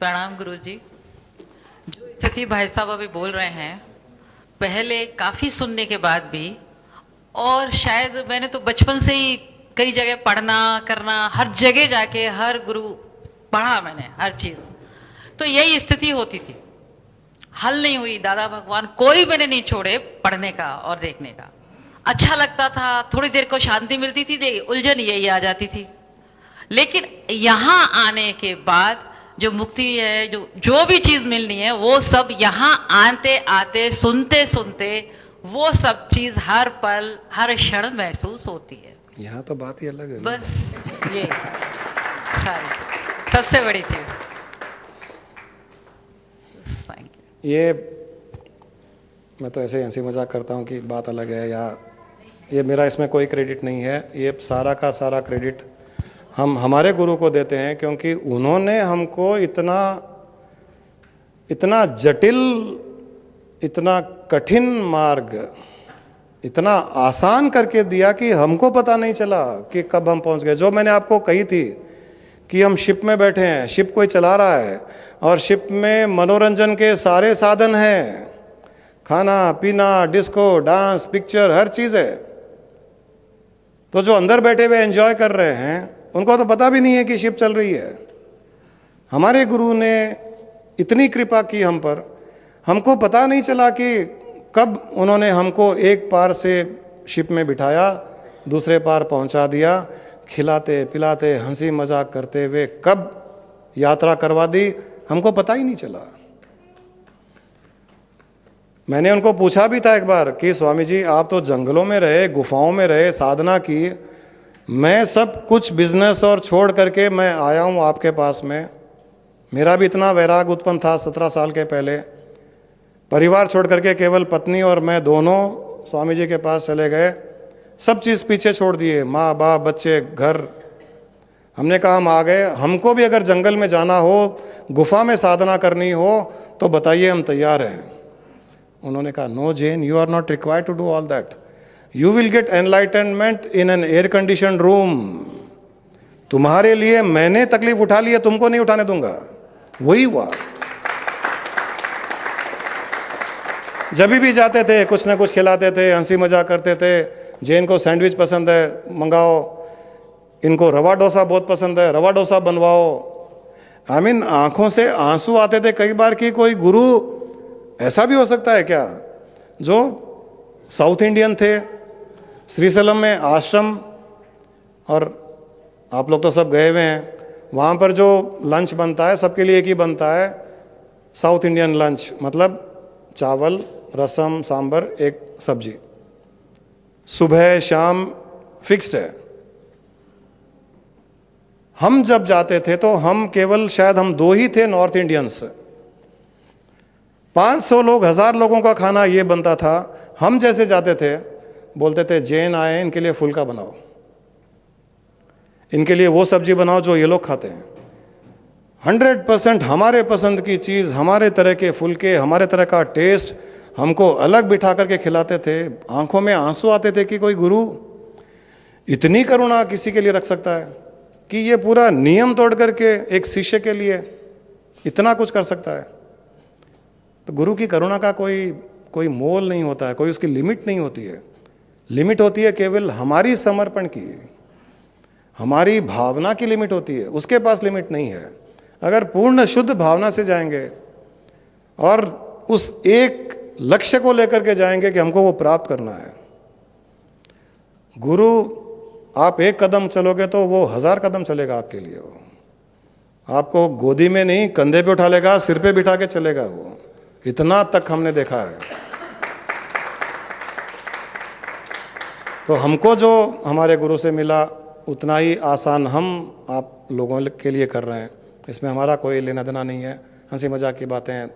प्रणाम गुरुजी। जो स्थिति भाई साहब अभी बोल रहे हैं, पहले काफ़ी सुनने के बाद भी, और शायद मैंने तो बचपन से ही कई जगह पढ़ना करना, हर जगह जाके हर गुरु पढ़ा मैंने हर चीज़, तो यही स्थिति होती थी, हल नहीं हुई। दादा भगवान कोई मैंने नहीं छोड़े पढ़ने का और देखने का। अच्छा लगता था, थोड़ी देर को शांति मिलती थी, उलझन यही आ जाती थी। लेकिन यहाँ आने के बाद जो मुक्ति है, जो भी चीज मिलनी है, वो सब यहाँ आते आते सुनते सुनते वो सब चीज हर पल हर क्षण महसूस होती है। यहाँ तो बात ही अलग है। बस ये सारी सबसे बड़ी चीज। पाएंगे? ये मैं तो ऐसे ही हंसी मजाक करता हूँ कि बात अलग है, या ये मेरा इसमें कोई क्रेडिट नहीं है। ये सारा का सारा क्रेडिट हम हमारे गुरु को देते हैं, क्योंकि उन्होंने हमको इतना जटिल, इतना कठिन मार्ग इतना आसान करके दिया कि हमको पता नहीं चला कि कब हम पहुंच गए। जो मैंने आपको कही थी कि हम शिप में बैठे हैं, शिप कोई चला रहा है, और शिप में मनोरंजन के सारे साधन हैं, खाना पीना, डिस्को, डांस, पिक्चर, हर चीज़ है। तो जो अंदर बैठे हुए एंजॉय कर रहे हैं उनको तो पता भी नहीं है कि शिप चल रही है। हमारे गुरु ने इतनी कृपा की हम पर, हमको पता नहीं चला कि कब उन्होंने हमको एक पार से शिप में बिठाया, दूसरे पार पहुंचा दिया, खिलाते पिलाते हंसी मजाक करते हुए कब यात्रा करवा दी, हमको पता ही नहीं चला। मैंने उनको पूछा भी था एक बार कि स्वामी जी आप तो जंगलों में रहे, गुफाओं में रहे, साधना की, मैं सब कुछ बिजनेस और छोड़ करके मैं आया हूँ आपके पास में। मेरा भी इतना वैराग उत्पन्न था 17 साल के पहले। परिवार छोड़ करके केवल पत्नी और मैं दोनों स्वामी जी के पास चले गए, सब चीज़ पीछे छोड़ दिए, माँ बाप बच्चे घर। हमने कहा हम आ गए, हमको भी अगर जंगल में जाना हो, गुफा में साधना करनी हो तो बताइए, हम तैयार हैं। उन्होंने कहा no Jain, you are not required to do all that, you will get enlightenment in an air condition room. तुम्हारे लिए मैंने तकलीफ उठा ली है, तुमको नहीं उठाने दूंगा। वही हुआ। जब भी जाते थे कुछ ना कुछ खिलाते थे, हंसी मजाक करते थे। जैन को सैंडविच पसंद है, मंगाओ। इनको रवा डोसा बहुत पसंद है, रवा डोसा बनवाओ। आई मीन आंखों से आंसू आते थे कई बार कि कोई गुरु ऐसा भी हो सकता है क्या, जो साउथ इंडियन थे, श्रीशैलम में आश्रम, और आप लोग तो सब गए हुए हैं, वहाँ पर जो लंच बनता है सबके लिए एक ही बनता है, साउथ इंडियन लंच, मतलब चावल, रसम, सांबर, एक सब्जी, सुबह शाम फिक्स्ड है। हम जब जाते थे तो हम केवल शायद हम 2 ही थे नॉर्थ इंडियंस। 500 लोग, 1000 लोगों का खाना ये बनता था। हम जैसे जाते थे बोलते थे जैन आए, इनके लिए फुल्का बनाओ, इनके लिए वो सब्जी बनाओ जो ये लोग खाते हैं। 100% हमारे पसंद की चीज़, हमारे तरह के फुल्के, हमारे तरह का टेस्ट हमको अलग बिठा करके खिलाते थे। आंखों में आंसू आते थे कि कोई गुरु इतनी करुणा किसी के लिए रख सकता है, कि ये पूरा नियम तोड़ करके एक शिष्य के लिए इतना कुछ कर सकता है। तो गुरु की करुणा का कोई मोल नहीं होता है, कोई उसकी लिमिट नहीं होती है। लिमिट होती है केवल हमारी समर्पण की, हमारी भावना की लिमिट होती है, उसके पास लिमिट नहीं है। अगर पूर्ण शुद्ध भावना से जाएंगे और उस एक लक्ष्य को लेकर के जाएंगे कि हमको वो प्राप्त करना है, गुरु आप एक कदम चलोगे तो वो 1000 कदम चलेगा आपके लिए। वो आपको गोदी में नहीं, कंधे पे उठा लेगा, सिर पे बिठा के चलेगा। वो इतना तक हमने देखा है। तो हमको जो हमारे गुरु से मिला उतना ही आसान हम आप लोगों के लिए कर रहे हैं। इसमें हमारा कोई लेना देना नहीं है। हंसी मजाक की बातें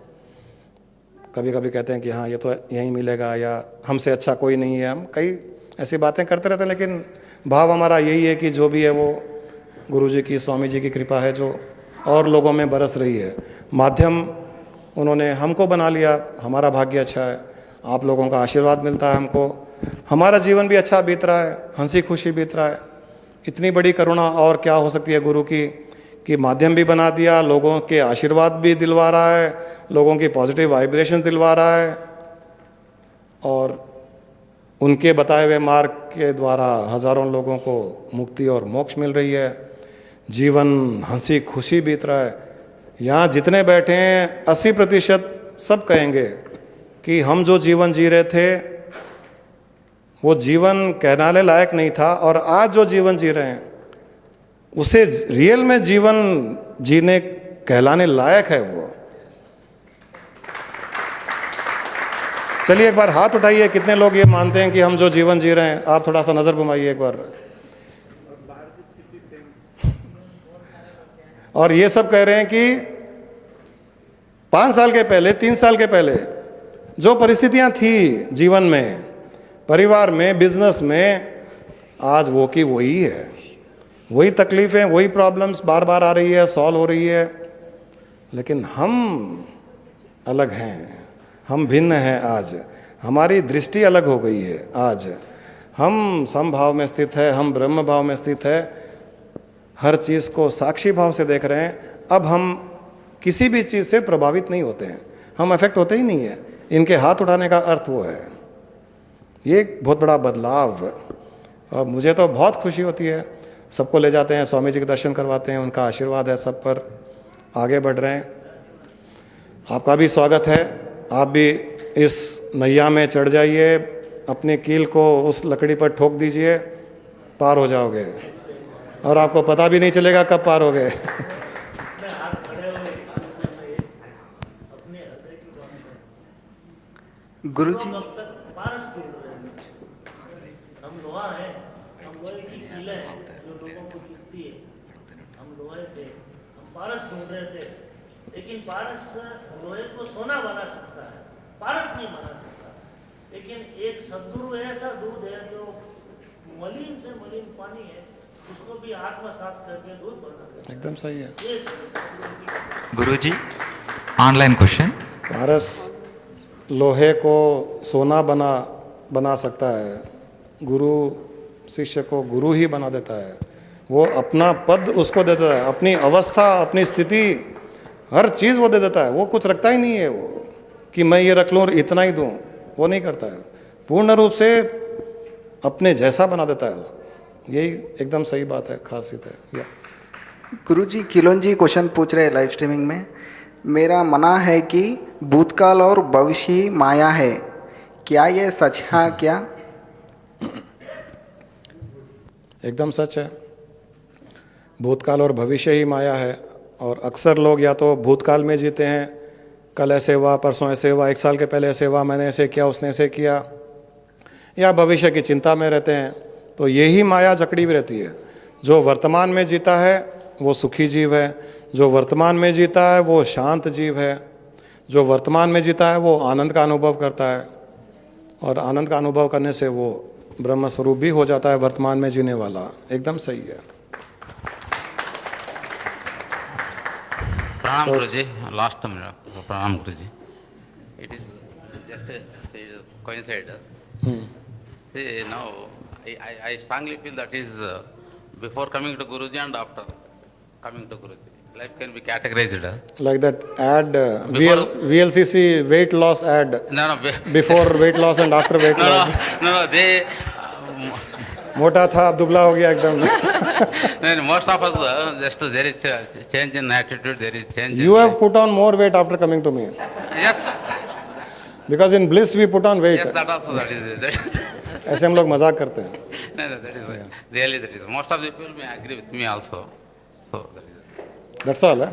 कभी कभी कहते हैं कि हाँ ये तो यहीं मिलेगा, या हमसे अच्छा कोई नहीं है। हम कई ऐसी बातें करते रहते हैं, लेकिन भाव हमारा यही है कि जो भी है वो गुरु जी की, स्वामी जी की कृपा है जो और लोगों में बरस रही है। माध्यम उन्होंने हमको बना लिया, हमारा भाग्य अच्छा है। आप लोगों का आशीर्वाद मिलता है हमको, हमारा जीवन भी अच्छा बीत रहा है, हंसी खुशी बीत रहा है। इतनी बड़ी करुणा और क्या हो सकती है गुरु की, कि माध्यम भी बना दिया, लोगों के आशीर्वाद भी दिलवा रहा है, लोगों की पॉजिटिव वाइब्रेशन दिलवा रहा है, और उनके बताए हुए मार्ग के द्वारा हजारों लोगों को मुक्ति और मोक्ष मिल रही है। जीवन हंसी खुशी बीत रहा है। यहाँ जितने बैठे हैं 80% सब कहेंगे कि हम जो जीवन जी रहे थे वो जीवन कहलाने लायक नहीं था, और आज जो जीवन जी रहे हैं उसे रियल में जीवन जीने कहलाने लायक है वो। चलिए एक बार हाथ उठाइए, कितने लोग ये मानते हैं कि हम जो जीवन जी रहे हैं। आप थोड़ा सा नजर घुमाइए एक बार। और ये सब कह रहे हैं कि 5 साल के पहले, 3 साल के पहले जो परिस्थितियां थी जीवन में, परिवार में, बिजनेस में, आज वो की वही है। वही तकलीफें, वही प्रॉब्लम्स बार बार आ रही है, सॉल्व हो रही है, लेकिन हम अलग हैं, हम भिन्न हैं। आज हमारी दृष्टि अलग हो गई है। आज हम समभाव में स्थित है, हम ब्रह्म भाव में स्थित है, हर चीज़ को साक्षी भाव से देख रहे हैं। अब हम किसी भी चीज़ से प्रभावित नहीं होते हैं, हम अफेक्ट होते ही नहीं है। इनके हाथ उठाने का अर्थ वो है। ये एक बहुत बड़ा बदलाव, और मुझे तो बहुत खुशी होती है। सबको ले जाते हैं, स्वामी जी के दर्शन करवाते हैं, उनका आशीर्वाद है सब पर, आगे बढ़ रहे हैं। आपका भी स्वागत है, आप भी इस नैया में चढ़ जाइए, अपने कील को उस लकड़ी पर ठोक दीजिए, पार हो जाओगे और आपको पता भी नहीं चलेगा कब पार हो गए। गुरुजी, हम लोहा है, हम लोहे की कीलें हैं जो लोगों को चुभती है। हम लोहे थे, हम पारस ढूंढ रहे थे, लेकिन पारस लोहे को सोना बना सकता है, पारस नहीं बना सकता। लेकिन एक सद्गुरु ऐसा दूध है जो मलिन से मलिन पानी है, उसको भी आत्मा साफ करके दूध बना देता है। एकदम सही है। ये गुरुजी, ऑनलाइन क्वेश्चन। पारस लोहे को सोना बना सकता है, गुरु शिष्य को गुरु ही बना देता है। वो अपना पद उसको देता है, अपनी अवस्था, अपनी स्थिति, हर चीज़ वो दे देता है। वो कुछ रखता ही नहीं है वो कि मैं ये रख लूँ और इतना ही दूँ, वो नहीं करता है। पूर्ण रूप से अपने जैसा बना देता है उसको। यही एकदम सही बात है, खासियत है। या गुरुजी, किलोन जी क्वेश्चन पूछ रहे हैं लाइव स्ट्रीमिंग में। मेरा मानना है कि भूतकाल और भविष्य ही माया है, क्या ये सच है क्या? एकदम सच है, भूतकाल और भविष्य ही माया है। और अक्सर लोग या तो भूतकाल में जीते हैं, कल ऐसे हुआ, परसों ऐसे हुआ, 1 साल के पहले ऐसे हुआ, मैंने ऐसे किया, उसने ऐसे किया, या भविष्य की चिंता में रहते हैं। तो यही माया जकड़ी हुई रहती है। जो वर्तमान में जीता है वो सुखी जीव है, जो वर्तमान में जीता है वो शांत जीव है, जो वर्तमान में जीता है वो आनंद का अनुभव करता है, और आनंद का अनुभव करने से वो ब्रह्म स्वरूप भी हो जाता है वर्तमान में जीने वाला। एकदम सही है। प्रणाम गुरुजी, लास्ट मिनट। प्रणाम गुरुजी। It is just coincide. See, now I strongly feel that is before coming to Guruji and after coming to Guruji. Life can be categorized. Like that ad, VLCC weight loss ad. No, Before weight loss and after weight loss. No, they. मोटा था, अब दुबला हो गया एकदम। Then most of us just there is change in attitude. There is change. You have put on more weight after coming to me. Yes. Because in bliss we put on weight. Yes, that also that is. ऐसे हम लोग मजाक करते हैं। No, that is really that is. Most of the people may agree with me also. So that is. That's all है।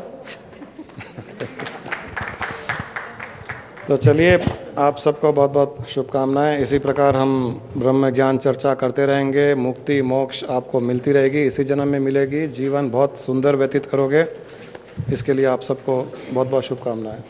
तो चलिए, आप सबको बहुत बहुत शुभकामनाएं। इसी प्रकार हम ब्रह्म ज्ञान चर्चा करते रहेंगे, मुक्ति मोक्ष आपको मिलती रहेगी, इसी जन्म में मिलेगी, जीवन बहुत सुंदर व्यतीत करोगे। इसके लिए आप सबको बहुत बहुत शुभकामनाएं।